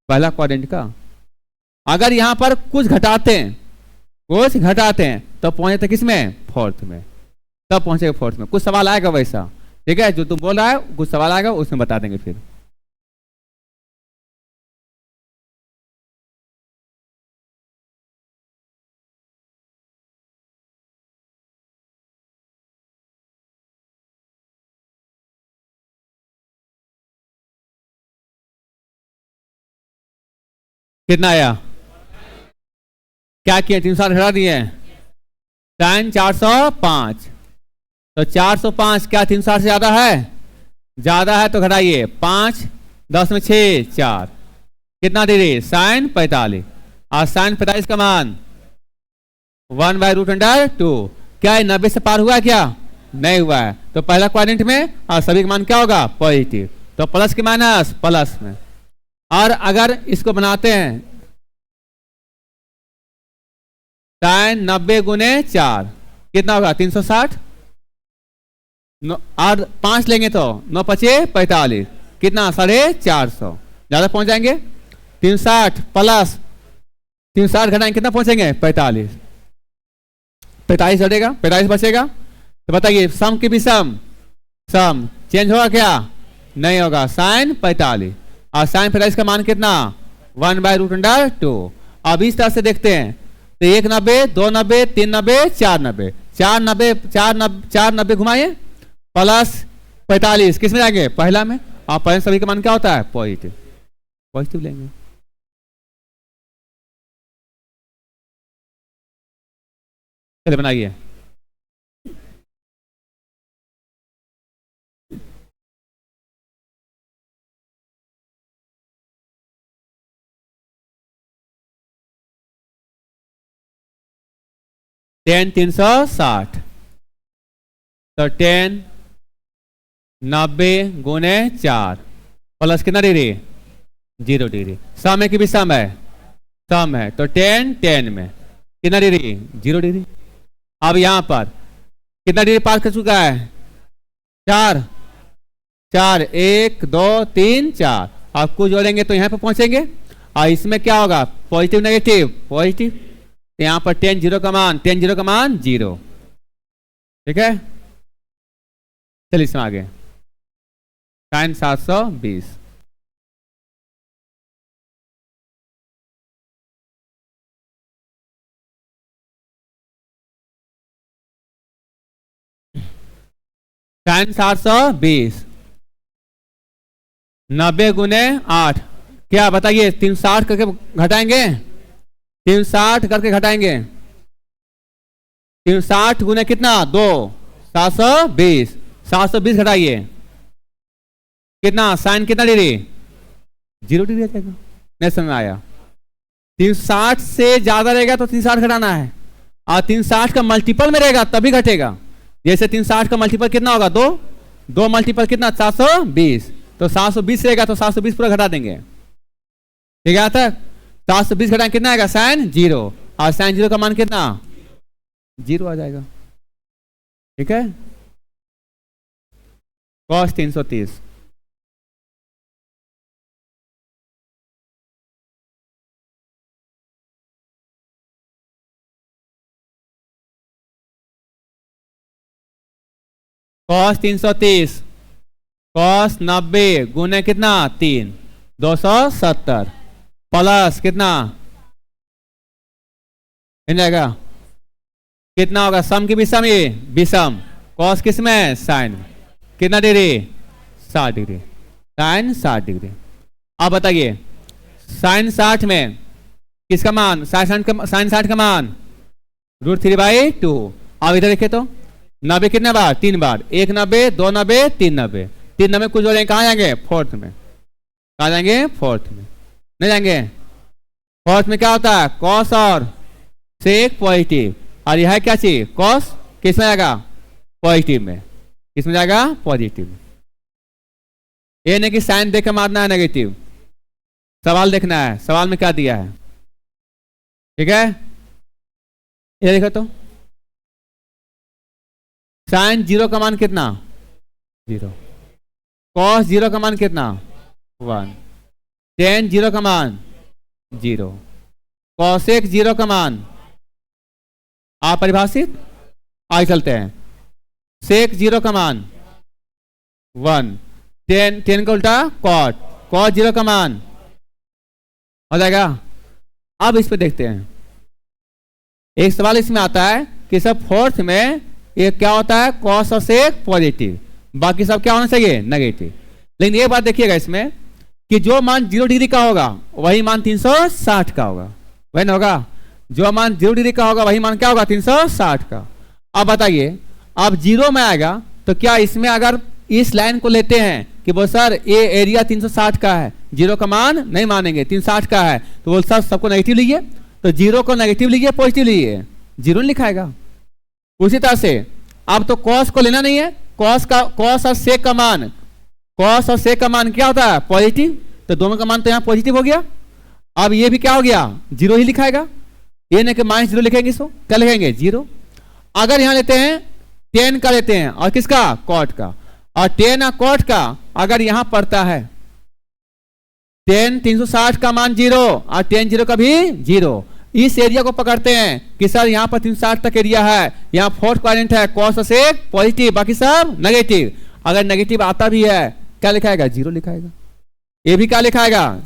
पहला क्वाड्रेंट का। अगर यहां पर कुछ घटाते हैं, कुछ घटाते हैं तो पहुंचे किसमें, फोर्थ में, तब पहुंचेगा फोर्थ में। कुछ सवाल आएगा वैसा, ठीक है, जो तुम बोल रहा है कुछ सवाल आएगा उसमें बता देंगे फिर। कितना आया क्या किए 360 घटा दिए, साइन 405, तो 405 क्या 360 से ज्यादा है, ज्यादा है तो घटाइए 5, 10 में 6 4, कितना डिग्री साइन 45, और साइन 45 का मान 1/√2। क्या ये 90 से पार हुआ है, क्या नहीं हुआ है, तो पहला क्वाड्रेंट में और सभी का मान क्या होगा पॉजिटिव, तो प्लस के माइनस प्लस में। और अगर इसको बनाते हैं साइन 90 गुने 4 कितना होगा 360, और 5 लेंगे तो 9 पचे 45, कितना 450, ज्यादा पहुंच जाएंगे 360 प्लस 360 घटाएंगे कितना पहुंचेंगे 45, 45 हटेगा 45 बचेगा, तो बताइए सम की भी सम चेंज होगा क्या नहीं होगा, साइन 45 और साइन 45 का मान कितना 1/√2। अब इस तरह से देखते हैं तो 1 90 2 90 3 90 4 90 4 90 घुमाइए प्लस 45 किस में जाएंगे पहला में, और पहले सभी का मान क्या होता है पॉजिटिव, पॉजिटिव लेंगे। चलिए बनाइए, टेन 360, तो 10 90 गुने 4 प्लस कितना डिग्री 0 डिग्री, सम है कि भी सम है, सम है, तो 10 10 में कितना डिग्री 0 डिग्री। अब यहां पर कितना डिग्री पास कर चुका है 4 4 1 2 3 4, अब कुछ जोड़ेंगे तो यहां पर पहुंचेंगे, और इसमें क्या होगा पॉजिटिव नेगेटिव पॉजिटिव, तो यहां पर 10 0 का मान 10 0 का मान 0, ठीक है। चलिए इसमें आगे साइन 720, साइन 720 90 गुने 8, क्या बताइए 360 करके घटाएंगे, 360 करके घटाएंगे, 360 गुने कितना 2 720, 720 घटाइए कितना साइन कितना डिग्री 0 डिग्री आ जाएगा, नहीं समझ में आया। 360 से ज्यादा रहेगा तो 360 घटाना है, और 360 का मल्टीपल में रहेगा तभी घटेगा, जैसे 360 का मल्टीपल कितना होगा 2, 2 मल्टीपल कितना 720, तो 720 रहेगा तो 720 पूरा घटा देंगे, ठीक है। तक 720 घटाएं कितना आएगा साइन 0, और साइन 0 का मान कितना 0 आ जाएगा, ठीक है। कॉस 330, कॉस 330 कॉस 90 गुने कितना 3 270 प्लस कितना हो जाएगा कितना होगा, सम की विषम, ये विषम, कॉस किस में साइन, कितना डिग्री 60 डिग्री, साइन 60 डिग्री। अब बताइए साइन 60 में किसका मान साइन 60 का मान √3/2। अब इधर देखिए तो 90 कितने बार 3 बार, 1 90 2 90 3 90, 3 90 कुछ जोड़ेंगे कहाँ जाएंगे फोर्थ में, कहाँ जाएंगे फोर्थ में, नहीं जाएंगे फोर्थ में क्या होता है कॉस और सेक पॉजिटिव, और यह है क्या चीज कॉस किस में जाएगा पॉजिटिव में, किस में जाएगा पॉजिटिव में। ये नहीं कि साइन देख के मारना है नेगेटिव, सवाल देखना है सवाल में क्या दिया है, ठीक है। ये देखो तो साइन 0 का मान कितना 0, कॉस 0 का मान कितना 1, टेन 0 का मान 0, कॉसेक 0 का मान अपरिभाषित, आगे चलते हैं सेक 0 का मान 1, टेन का उल्टा कॉट, कॉस 0 का मान हो जाएगा। अब इस पे देखते हैं एक सवाल इसमें आता है कि सब फोर्थ में ये क्या होता है कॉस और सेक पॉजिटिव, बाकी सब क्या होना चाहिए नेगेटिव। लेकिन ये बात देखिएगा इसमें कि जो मान 0 डिग्री का होगा वही मान 360 का होगा, वही ना होगा, जो मान 0 डिग्री का होगा वही मान क्या होगा 360 का। अब बताइए, अब 0 में आएगा तो क्या इसमें अगर इस लाइन को लेते हैं कि बोल सर ये एरिया 360 का है, 0 का मान नहीं मानेंगे, 360 का है, तो बोल सर सबको नेगेटिव लीजिए, तो 0 को नेगेटिव लीजिए पॉजिटिव लीजिए, 0 लिखाएगा। उसी तरह से अब तो कॉस को लेना नहीं है, कॉस और सेक का मान, कॉस और सेक का मान क्या होता है पॉजिटिव, तो दोनों का मान तो यहाँ पॉजिटिव हो गया। अब ये भी क्या हो गया 0 ही लिखाएगा, ये नहीं कि -0 लिखेंगे, इसको क्या लिखेंगे 0। अगर यहाँ लेते हैं tan का लेते हैं और किसका cot का, और tan और cot का अगर यहां पड़ता है tan 360 का मान 0 और tan 0 का भी 0, इस एरिया को पकड़ते हैं कि सर यहाँ पर 360 तक एरिया है, यहाँ फोर्थ क्वाड्रेंट है, cos और sec पॉजिटिव, बाकी सब नेगेटिव। अगर नेगेटिव आता भी है क्या लिखाएगा 0 लिखाएगा। ये भी क्या लिखाएगा,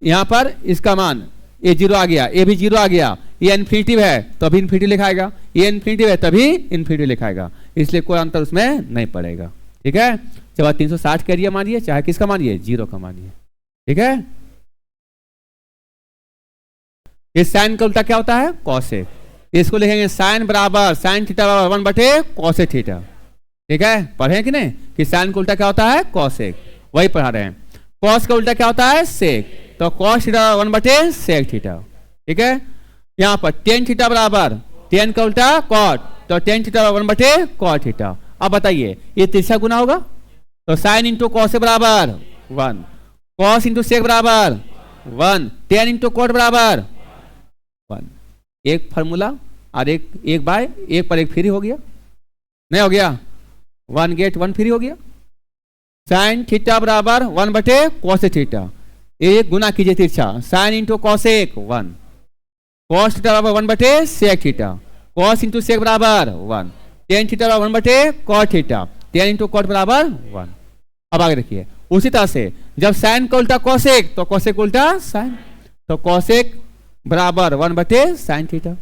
यहाँ पर इसका मान ये 0 आ गया, ये भी 0 आ गया, ये इन्फिनिटिव है तो अभी इन्फिनिटिव लिखाएगा, ये इन्फिनिटिव है तभी इन्फिनिटिव लिखाएगा, इसलिए कोई अंतर उसमें नहीं पड़ेगा। ठीक है, चाहे 360 का एरिया मानिए चाहे किसका मानिए 0 का मानिए। ठीक है, इस साइन का उल्टा क्या होता है कॉसेक, इसको लिखेंगे साइन बराबर साइन थीटा बराबर 1/cos कॉसेक थीटा। ठीक है, पढ़े कि नहीं कि साइन का उल्टा क्या होता है कॉसेक, वही पढ़ा रहे हैं। कॉस का उल्टा क्या होता है सेक, तो cos थीटा 1/sec थीटा। ठीक है, यहाँ पर tan थीटा बराबर tan का उल्टा cot, तो tan थीटा 1/cot थीटा। अब बताइए ये तिरछा गुना होगा तो साइन इंटू कॉस बराबर 1, कॉस इंटू सेक बराबर 1, tan इंटू cot बराबर 1। एक फार्मूला और एक बाय एक पर एक फ्री हो गया, नहीं हो गया 1 गेट 1 फ्री हो गया। साइन थीटा बराबर 1/cos थीटा, एक गुना कीजिए तिरछा, sine into cosec 1, cos theta बराबर 1/sec theta, cos into sec बराबर 1, tan थीटा बराबर 1/cot theta, tan into cot बराबर 1। अब आगे देखिए उसी तरह से जब साइन का उल्टा कॉसेक तो कॉसेक उल्टा साइन, तो कॉसेक बराबर 1/sin थीटा,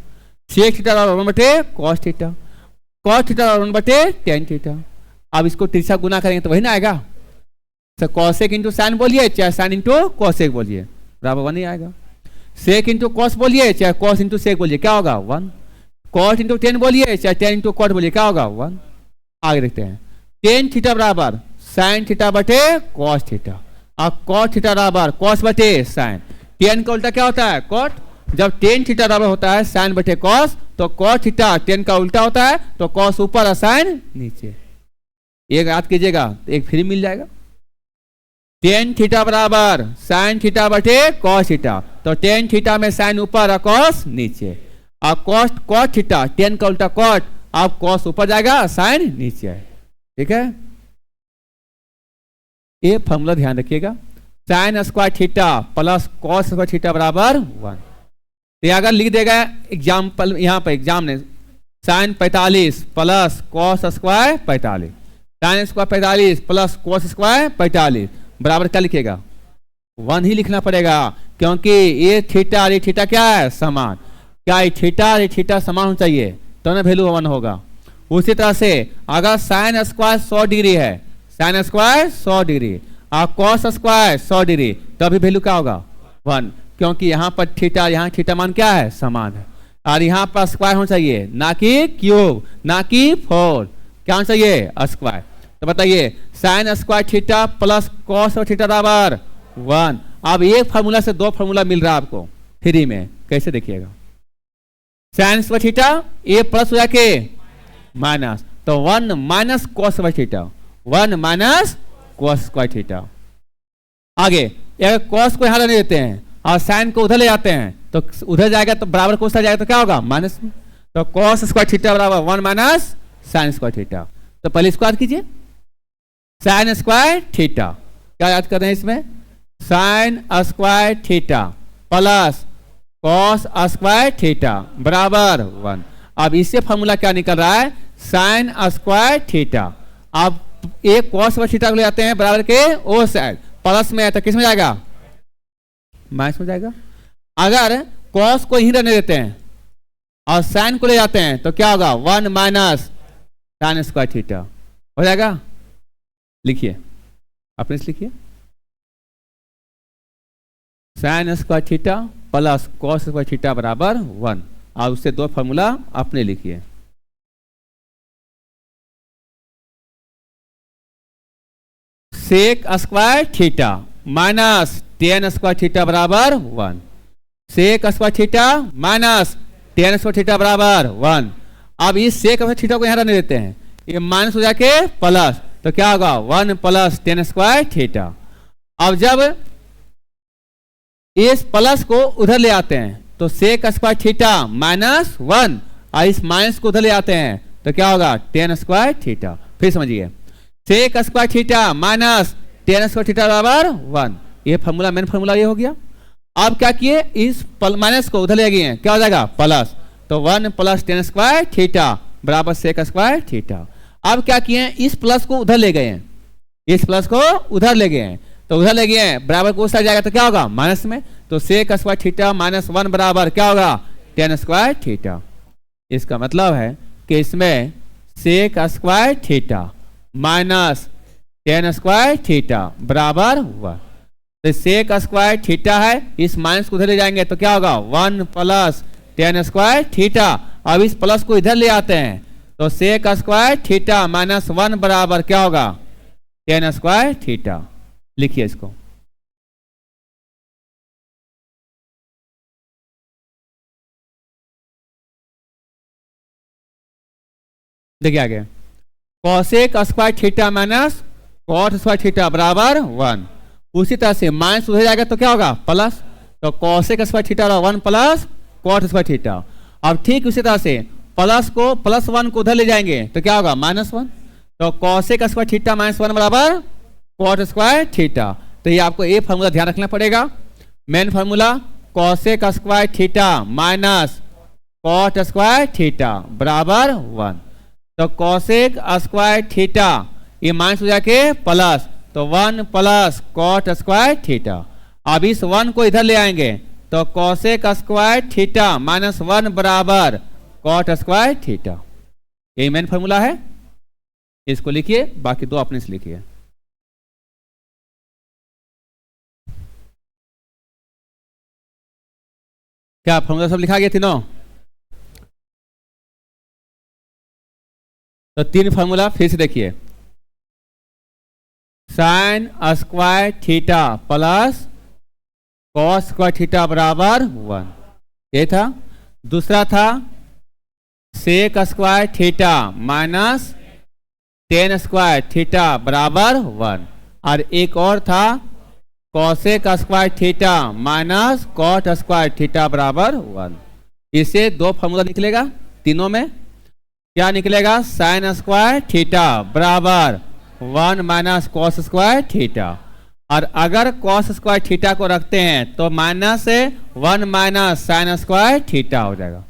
सेक थीटा बराबर 1/cos थीटा, cos थीटा बराबर 1/tan थीटा। अब इसको तिरछा गुना करेंगे तो वही ना आएगा, तो कॉसेक इंटू साइन बोलिए चाहे साइन इंटू कॉसेक बोलिए बराबर 1 ही आएगा। सेक इंटू कॉस बोलिए चाहे कॉस इंटू सेक बोलिए क्या होगा 1, कॉट इंटू टेन बोलिए चाहे टेन इंटू कॉट बोलिए क्या होगा 1। आगे देखते हैं टेन थीटा बराबर साइन थीटा बटे कॉस थीटा, और कॉस थीटा बराबर कॉस बटे साइन। टेन का उल्टा क्या होता है कॉट, जब टेन थीटा बराबर होता है साइन बटे कॉस तो कॉस थीटा टेन का उल्टा होता है, तो कॉस ऊपर और साइन नीचे। एक याद कीजिएगा एक फ्री मिल जाएगा। टेन थीटा बराबर साइन थीटा बटे कॉस थीटा, तो टेन थीटा में साइन ऊपर और कॉस नीचे, और कॉस कॉस थीटा टेन का उल्टा कॉट, अब कॉस ऊपर जाएगा साइन नीचे है। ठीक है, ये फॉर्मूला ध्यान रखिएगा, sign square theta plus cos square theta बराबर 1। तो अगर लिख देगा एग्जाम्पल यहाँ पर एग्जाम ने sine 45 plus cos square 45, sine square 45 plus cos square 45 बराबर क्या लिखेगा 1 ही लिखना पड़ेगा, क्योंकि ये थीटा और ये थीटा क्या है समान। क्या ये थीटा और ये थीटा समान होना चाहिए तो ना वैल्यू 1 होगा। उसी तरह से अगर साइन स्क्वायर 100 डिग्री है, साइन स्क्वायर 100 डिग्री और कॉस स्क्वायर 100 डिग्री, तो अभी वैल्यू क्या होगा 1, क्योंकि यहाँ पर थीटा यहाँ थीटा मान क्या है समान है, और यहाँ पर स्क्वायर होना चाहिए ना कि क्यूब ना कि 4, क्या होना चाहिए स्क्वायर। तो बताइए sign square theta plus cos और थीटा बराबर 1। अब एक फार्मूला से दो फार्मूला मिल रहा है आपको फ्री में, कैसे देखिएगा साइन स्क्वायर थीटा ए प्लस हो जाके माइनस, तो 1 minus cos square theta, 1 minus cos square theta. आगे अगर कॉस को यहां लेने देते हैं और साइन को उधर ले जाते हैं तो उधर जाएगा तो बराबर कोस जाएगा तो क्या होगा माइनस में, तो कॉस स्क्वायर थीटा बराबर 1 माइनस साइन स्क्वायर थीटा। तो पहले इसको याद कीजिए साइन स्क्वायर थीटा, क्या याद कर रहे हैं इसमें sign square theta plus cos square theta बराबर 1। अब इससे फॉर्मूला क्या निकल रहा है साइन स्क्वायर थीटा, अब एक कॉस और थीटा को ले जाते हैं बराबर के ओ साइड, प्लस में है तो किस में जाएगा माइनस में जाएगा। अगर कॉस को यहीं रहने देते हैं और साइन को ले जाते हैं तो क्या होगा 1 माइनस साइन स्क्वायर थीटा हो जाएगा। लिखिए अपने से लिखिए sine square theta plus cos square theta बराबर 1। और उससे दो फार्मूला अपने लिखिए। Sec square theta minus tan square theta बराबर 1। Sec square theta minus tan square theta बराबर 1। अब इस सेक स्क्वायर थीटा को यहां रहने देते हैं, ये माइनस हो जाके प्लस, तो क्या होगा 1 प्लस टेन स्क्वायर थीटा। अब जब इस प्लस को उधर ले आते हैं तो सेक स्क्वायर थीटा माइनस 1 और इस माइनस को उधर ले आते हैं तो क्या होगा टेन स्क्वायर थीटा। फिर समझिए, sec square theta minus tan square theta बराबर 1, ये फार्मूला मेन फार्मूला ये हो गया। अब क्या किए, इस माइनस को उधर ले गए हैं, क्या हो जाएगा प्लस, तो 1 प्लस टेन स्क्वायर थीटा बराबर सेक स्क्वायर थीटा। अब क्या किए, इस प्लस को उधर ले गए हैं, इस प्लस को उधर ले गए हैं, तो उधर ले गए हैं बराबर को उस साइड जाएगा तो क्या होगा माइनस में, तो सेक स्क्वायर थीटा माइनस 1 बराबर क्या होगा टेन स्क्वायर थीटा। इसका मतलब है कि इसमें sec square theta minus tan square theta बराबर 1। तो सेक स्क्वायर थीटा है, इस माइनस को उधर ले जाएंगे तो क्या होगा 1 प्लस टेन स्क्वायर थीटा। अब इस प्लस को इधर ले आते हैं तो सेक स्क्वायर थीटा माइनस 1 बराबर क्या होगा टेन स्क्वायर थीटा। लिखिए इसको, देखिए आगे, cosec square theta minus cot square theta बराबर 1। उसी तरह से माइनस उधर जाएगा तो क्या होगा प्लस, तो cosec square theta 1 plus cot square theta. अब ठीक उसी तरह से प्लस को प्लस 1 को उधर ले जाएंगे तो क्या होगा माइनस 1, तो कॉसेक स्क्वायर थीटा माइनस 1 बराबर कॉट स्क्वायर थीटा। तो ये आपको ये फार्मूला ध्यान रखना पड़ेगा, main formula cosec square theta minus cot square theta बराबर 1। तो कॉसेक स्क्वायर थीटा ये माइनस हो जाके प्लस, तो 1 प्लस कॉट स्क्वायर थीटा। अब इस 1 को इधर ले आएंगे तो कॉसेक स्क्वायर थीटा माइनस 1 बराबर कॉट स्क्वायर थीटा। यही मेन फार्मूला है, इसको लिखिए, बाकी दो अपने से लिखिए। क्या फार्मूला सब लिखा गया तीनों? तो तीन फार्मूला फिर से देखिए, sine square theta plus cos square theta बराबर 1, ये था। दूसरा था sec square theta minus tan square theta बराबर 1, और एक और था cosec square theta minus cot square theta बराबर 1। इसे दो फार्मूला निकलेगा तीनों में, क्या निकलेगा साइन स्क्वायर थीटा बराबर 1 माइनस कॉस स्क्वायर थीटा, और अगर कॉस स्क्वायर थीटा को रखते हैं तो माइनस से 1 माइनस साइन स्क्वायर थीटा हो जाएगा।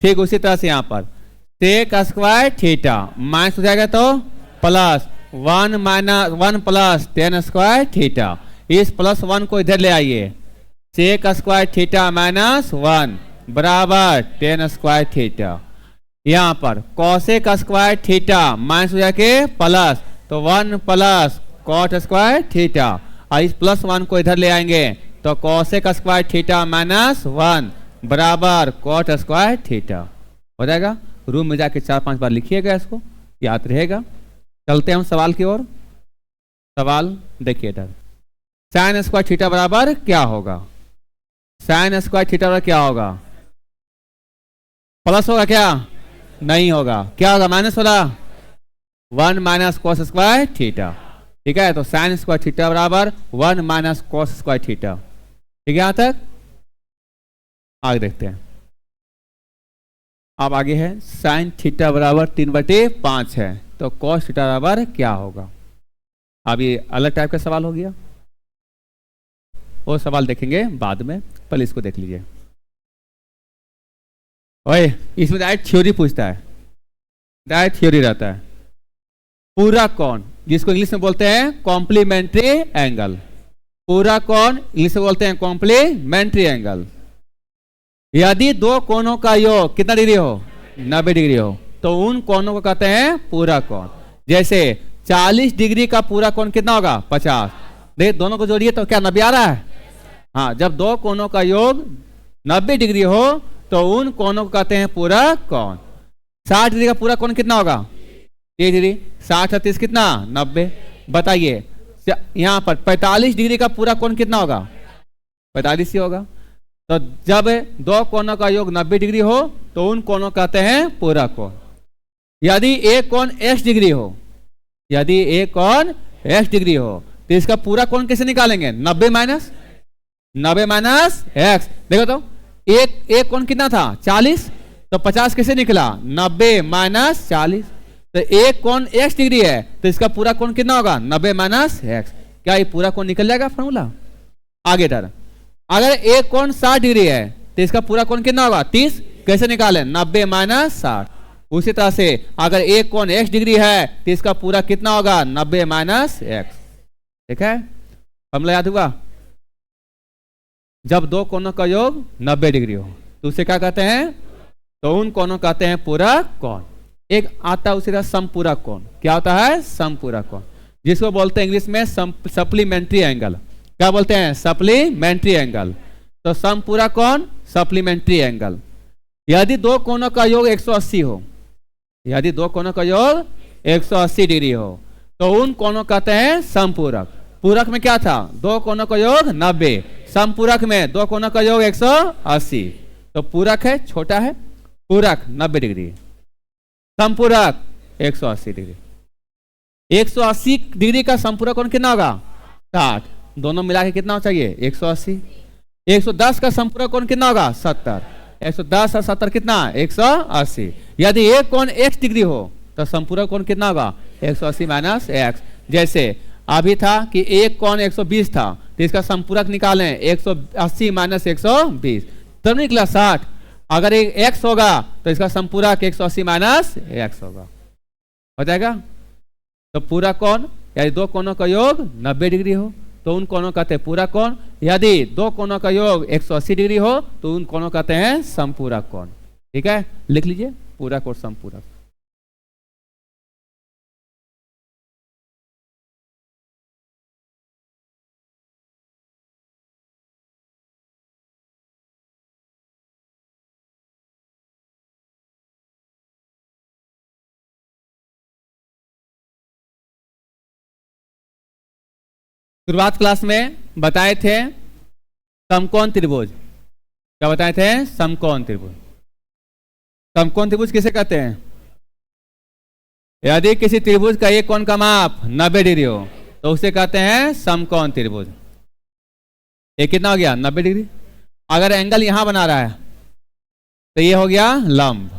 ठीक उसी तरह से यहाँ पर सेक स्क्वायर थीटा माइनस हो जाएगा तो plus 1 minus 1 plus ten square theta. इस प्लस 1 को इधर ले आइए, सेक स्क्वायर थीटा माइनस 1 बराबर टेन स्क्वायर थीटा। यहाँ पर कॉसेक स्क्वायर थीटा माइनस हो जाके प्लस, तो 1 प्लस कॉट स्क्वायर थीटा, और इस प्लस 1 को इधर ले आएंगे तो कॉसेक स्क्वायर थीटा माइनस 1 बराबर कॉट स्क्वायर थीटा हो जाएगा। रूम में जाके 4-5 बार लिखिएगा, इसको याद रहेगा। चलते हैं हम सवाल की ओर। सवाल देखिए इधर, साइन स्क्वायर थीटा बराबर क्या होगा, साइन स्क्वायर थीटा बराबर क्या होगा, प्लस होगा क्या, नहीं होगा, क्या होगा माइनस होगा, 1 माइनस कॉस स्क्वायर थीटा। ठीक है, तो साइन स्क्वायर थीटा बराबर 1 माइनस कॉस स्क्वायर थीटा। ठीक है, यहां तक आगे देखते हैं। अब आगे है साइन थीटा बराबर 3/5 है, तो कॉस थीटा बराबर क्या होगा। अब ये अलग टाइप का सवाल हो गया, वो सवाल देखेंगे बाद में, पहले इसको देख लीजिए। ओए, इसमें डायरेक्ट थ्योरी पूछता है, डायरेक्ट थ्योरी रहता है। पूरा कोण, जिसको इंग्लिश में बोलते हैं कॉम्प्लीमेंट्री एंगल, पूरा कोण इंग्लिश में बोलते हैं कॉम्प्लीमेंट्री एंगल। यदि दो कोणों का योग कितना डिग्री हो, 90 डिग्री हो, तो उन कोणों को कहते हैं पूरा कोण। जैसे 40 डिग्री का पूरा कोण कितना होगा 50, देख दोनों को जोड़िए तो क्या 90 आ रहा है। हाँ, जब दो कोणों का योग 90 डिग्री हो तो उन कोणों को कहते हैं पूरक कोण। 60 डिग्री का पूरा कोण कितना होगा? 30 डिग्री। 60 30 कितना? 90। बताइए यहाँ पर 45 डिग्री का पूरा कोण कितना होगा? 45 ही होगा। तो जब दो कोणों का योग 90 डिग्री हो तो उन कोणों कहते हैं पूरक कोण। यदि एक कोण x डिग्री हो, यदि एक कोण x डिग्री हो तो इसका पूरा कोण कैसे निकालेंगे? 90 माइनस x। देखो तो एक कोण कितना था? 40, तो 50 कैसे निकला? 90 माइनस 40। तो एक कोण x डिग्री है तो इसका पूरा कोण कितना होगा? 90 माइनस x। क्या ये पूरा कोण निकल जाएगा फॉर्मूला? आगे इधर अगर एक कोण 60 डिग्री है तो इसका पूरा कोण कितना होगा? 30। कैसे निकालें? 90 माइनस 60। उसी तरह से अगर एक कोण x डिग्री है तो इसका पूरा कितना होगा? 90 माइनस x। ठीक है, फॉर्मूला याद हुआ? जब दो कोणों का योग 90 डिग्री हो तो उसे क्या कहते हैं? तो उन कोणों कहते हैं पूरक कोण। एक आता है उसी तरह समपूरक कोण। क्या होता है? समपूरक कोण, जिसको बोलते हैं इंग्लिश में सप्लीमेंट्री एंगल। क्या बोलते हैं? Supplementary angle. तो समपूरक कोण, सप्लीमेंट्री एंगल। यदि दो कोणों का योग 180 हो, यदि दो कोणों का योग 180 डिग्री हो तो उन कोणों कहते हैं समपूरक। पूरक में क्या था? दो कोणों का योग 90। समपूरक में दो कोणों का योग 180। तो पूरक है छोटा है, पूरक 90 डिग्री, समपूरक 180 डिग्री। 180 डिग्री का समपूरक कोण कितना होगा? 60। दोनों मिला के कितना चाहिए? 180। 110 का समपूरक कोण कितना होगा? 70। 110 और 70 कितना? 180। यदि एक कोण x डिग्री हो तो समपूरक कोण कितना होगा? 180 माइनस x। जैसे अभी था कि एक कोण 120 था तो इसका समपूरक निकालें 180 माइनस 120, तब निकला 60। अगर एक x होगा तो इसका समपूरक 180 माइनस x होगा, हो जाएगा। तो पूरा कोण यदि दो कोणों का योग 90 डिग्री हो तो उन कोणों कहते हैं पूरक कोण। यदि दो कोणों का योग 180 डिग्री हो तो उन कोणों कहते हैं समपूरक कोण। ठीक है, लिख लीजिए पूरक और समपूरक। शुरुआत क्लास में बताए थे समकोण त्रिभुज। क्या बताए थे? समकोण त्रिभुज। समकोण त्रिभुज किसे कहते हैं? यदि किसी त्रिभुज का एक कोण का माप 90 डिग्री हो तो उसे कहते हैं समकोण त्रिभुज। ये कितना हो गया? 90 डिग्री। अगर एंगल यहां बना रहा है तो ये हो गया लंब,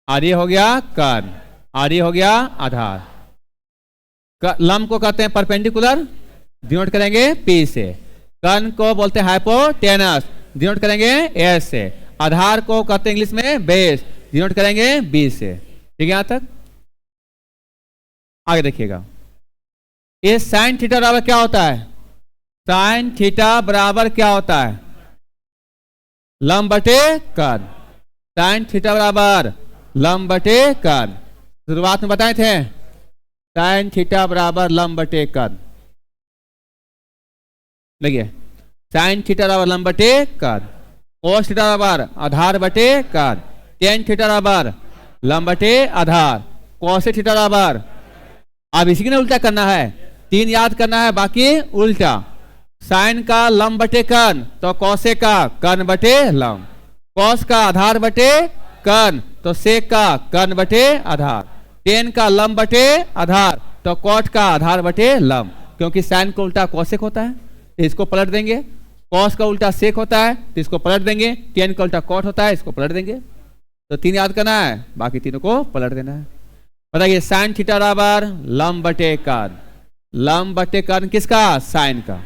और ये हो गया कर्ण, और ये हो गया आधार। लंब को कहते हैं परपेंडिकुलर, डिनोट करेंगे P से। कर्ण को बोलते हैं हाइपोटेनस, डिनोट करेंगे S से। आधार को कहते हैं इंग्लिश में बेस, डिनोट करेंगे B से। ठीक है, यहां तक। आगे देखिएगा, ये साइन थीटा बराबर क्या होता है? साइन थीटा बराबर क्या होता है? लंब बटे कर्ण। साइन थीटा बराबर लंब बटे कर्ण। शुरुआत में बताए थे साइन थीटा बराबर लंब बटे कर्ण। देखिए, साइन थीटा बराबर लंब बटे कर्ण, कोस थीटा बराबर आधार बटे कर्ण, टेन थीटा बराबर लंब बटे आधार, कोस थीटा बराबर। अब इसी के उल्टा करना है, 3 याद करना है, बाकी उल्टा। साइन का लंब बटे कर्ण तो कोसे का कर्ण बटे लंब, कोस का आधार बटे कर्ण तो सेक का कर्ण बटे आधार, टेन का लंब बटे आधार तो कोट का आधार बटे लंब। क्योंकि साइन का उल्टा कोसेक होता है, इसको पलट देंगे। कॉस का उल्टा सेक होता है तो इसको पलट देंगे। टेन का उल्टा कॉट होता है, इसको पलट देंगे। तो 3 याद करना है, बाकी तीनों को पलट देना है। बताइए, साइन थीटा बराबर लंब बटे कर्ण। लंब बटे कर्ण किसका? साइन का।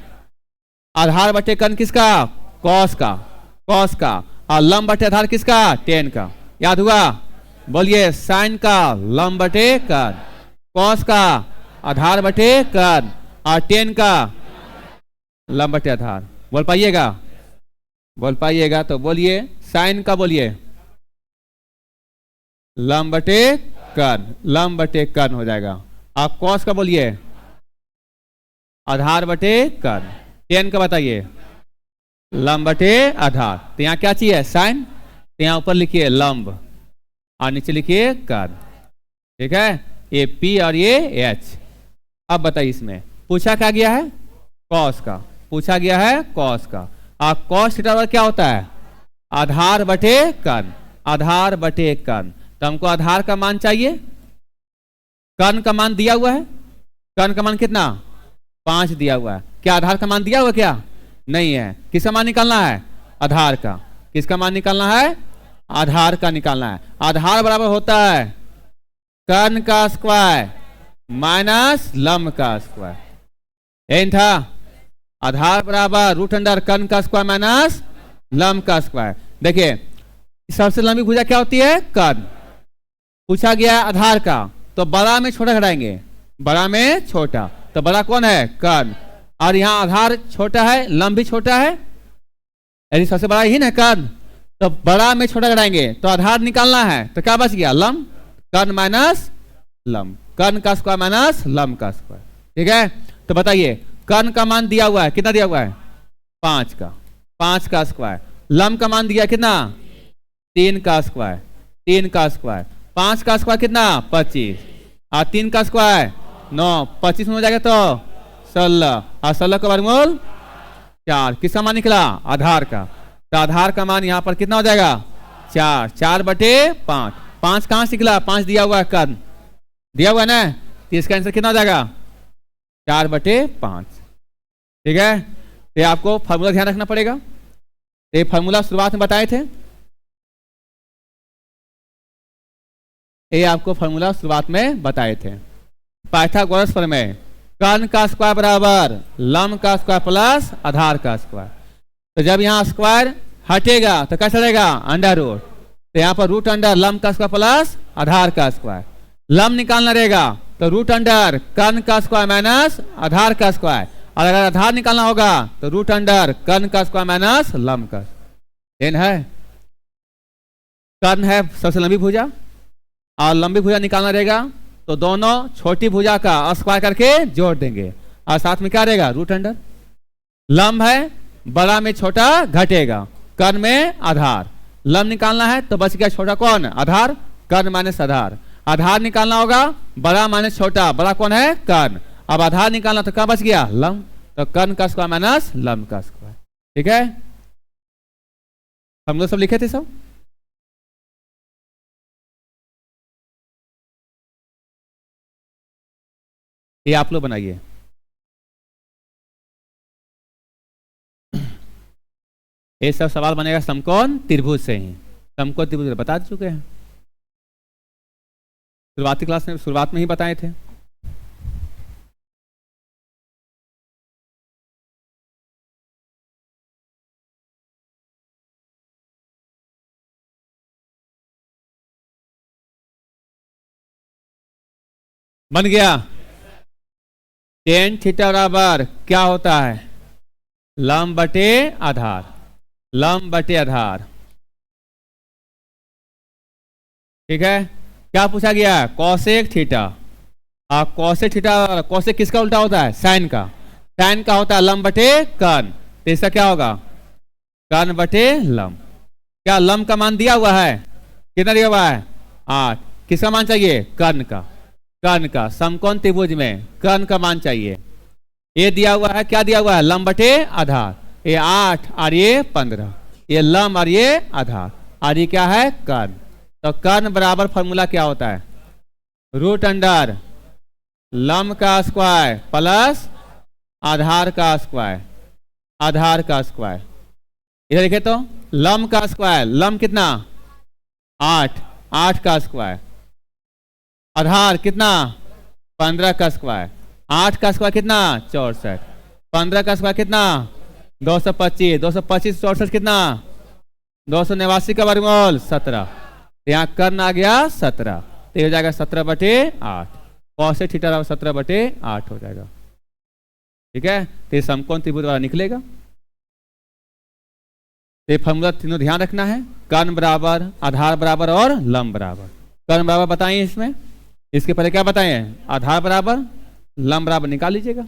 आधार बटे कर्ण किसका? कॉस का, कॉस का। और लंब बटे आधार किसका? टेन का। याद हुआ? बोलिए, साइन का लंब बटे कर्ण, कॉस का आधार बटे कर्ण, और टेन का लंब बटे आधार। बोल पाइएगा? बोल पाइएगा तो बोलिए। साइन का बोलिए लंब बटे कर्ण, लंब बटे कर्ण हो जाएगा। आप कॉस का बोलिए आधार बटे कर्ण। टेन का बताइए लंब बटे आधार। तो यहाँ क्या चाहिए? साइन। तो यहाँ ऊपर लिखिए लंब और नीचे लिखिए कर्ण। ठीक है, ये P और ये H। अब बताइए इसमें पूछा क्या गया है, कॉस का पूछा गया है, कॉस का। और कॉस थीटा बराबर क्या होता है, आधार बटे कर्ण, आधार बटे कर्ण। तो हमको आधार का मान चाहिए, कर्ण का मान दिया हुआ है, कर्ण का मान कितना 5 दिया हुआ है। क्या आधार का मान दिया हुआ क्या, नहीं है। किसका मान निकालना है, आधार का। किसका मान निकालना है, आधार का निकालना है। आधार बराबर होता है कर्ण का स्क्वायर माइनस लंब का स्क्वायर। एन था, आधार बराबर रूट अंडर कर्ण का स्क्वायर माइनस लंब का स्क्वायर। देखिए सबसे लंबी भुजा क्या होती है, कर्ण। पूछा गया है आधार का, तो बड़ा में छोटा घटाएंगे, बड़ा में छोटा। तो बड़ा कौन है, कर्ण। और यहाँ आधार छोटा है, लंब भी छोटा है, यानी सबसे बड़ा ही ना कर्ण। तो बड़ा में छोटा घटाएंगे तो आधार निकालना है, तो क्या बच गया, लंब। कर्ण माइनस लंब, कर्ण का स्क्वायर माइनस लंब का स्क्वायर। ठीक है, तो बताइए कर्ण का मान दिया हुआ है, कितना दिया हुआ है, 5 का, 5 का स्क्वायर। लंब का मान दिया कितना, 3 का स्क्वायर, 3 का स्क्वायर। 5 का स्क्वायर कितना, 25। और 3 का स्क्वायर 9, 25 में हो जाएगा तो 16, और 16 का वर्गमूल 4। किसका मान निकला, आधार का। तो आधार का मान यहाँ पर कितना हो जाएगा, 4, 4 बटे 5। 5 कहाँ से निकला, 5 दिया हुआ है, कर्ण दिया हुआ है ना, तो इसका आंसर कितना हो जाएगा, 4 बटे 5। ठीक है, तो ये आपको फार्मूला ध्यान रखना पड़ेगा। ये फार्मूला शुरुआत में बताए थे, ये आपको फार्मूला शुरुआत में बताए थे। पाइथागोरस प्रमेय, कर्ण का स्क्वायर बराबर लंब का स्क्वायर प्लस आधार का स्क्वायर। तो जब यहाँ स्क्वायर हटेगा तो क्या चलेगा, अंडर रूट। तो यहाँ पर रूट अंडर लंब का स्क्वायर प्लस आधार का स्क्वायर। लंब निकालना रहेगा तो रूट अंडर कर्ण का स्क्वायर माइनस आधार का स्क्वायर। और अगर आधार निकालना होगा तो रूट अंडर कर्ण का स्क्वायर माइनस लंब का। एन है, कर्ण है सबसे लंबी भुजा, और लंबी भुजा निकालना रहेगा तो दोनों छोटी भुजा का स्क्वायर करके जोड़ देंगे, और साथ में क्या रहेगा, रूट अंडर। लंब है, बड़ा में छोटा घटेगा, कर्ण में आधार। लंब निकालना है तो बच गया छोटा कौन, आधार, कर्ण माइनस आधार। आधार निकालना होगा, बड़ा माइनस छोटा, बड़ा कौन है, कर्ण। अब आधार निकालना तो क्या बच गया, लंब। तो कर्ण का स्क्वायर माइनस लंब का स्क्वायर। ठीक है, हम लोग सब लिखे थे सब। ये आप लोग बनाइए। ये सब सवाल बनेगा समकोण त्रिभुज से ही। समकोण त्रिभुज बता चुके हैं, शुरुआती क्लास में, शुरुआत में ही बताए थे। बन गया। टेन थीटा बराबर क्या होता है, लंब बटे आधार, लंब बटे आधार। ठीक है, क्या पूछा गया है, कॉसेक थीटा। और कॉसेक थीटा, कॉसेक किसका उल्टा होता है, साइन का। साइन का होता है लंब बटे कर्ण, तो इसका क्या होगा, कर्ण बटे लंब। क्या लंब का मान दिया हुआ है, कितना दिया हुआ है, 8। किसका मान चाहिए, कर्ण का, कर्ण का। समकोण त्रिभुज में कर्ण का मान चाहिए। ये दिया हुआ है, क्या दिया हुआ है, लंब बटे आधार। ये 8 और ये 15, ये लंब और ये आधार, और ये क्या है, कर्ण। तो कर्ण बराबर फॉर्मूला क्या होता है, रूट अंडर लंब का स्क्वायर प्लस आधार का स्क्वायर, आधार का स्क्वायर। इधर देखे तो लंब का स्क्वायर, लंब कितना 8, 8 का स्क्वायर। आधार कितना 15 का स्क्वायर। 8 का स्क्वायर कितना 64, 15 का स्क्वायर कितना 225, 225 64 कितना 289 का वर्गमूल 17। यहाँ कर्ण आ गया 17, तो हो जाएगा 17 बटे 8। कॉसेक थीटा 17 बटे 8 हो जाएगा। ठीक है, तो समकोण त्रिभुज वाला निकलेगा। ये फॉर्मूला तीनों ध्यान रखना है, कर्ण बराबर, आधार बराबर और लंब बराबर। कर्ण बराबर बताइए, इसमें इसके पहले क्या बताएं, आधार बराबर लंब बराबर निकाल लीजिएगा।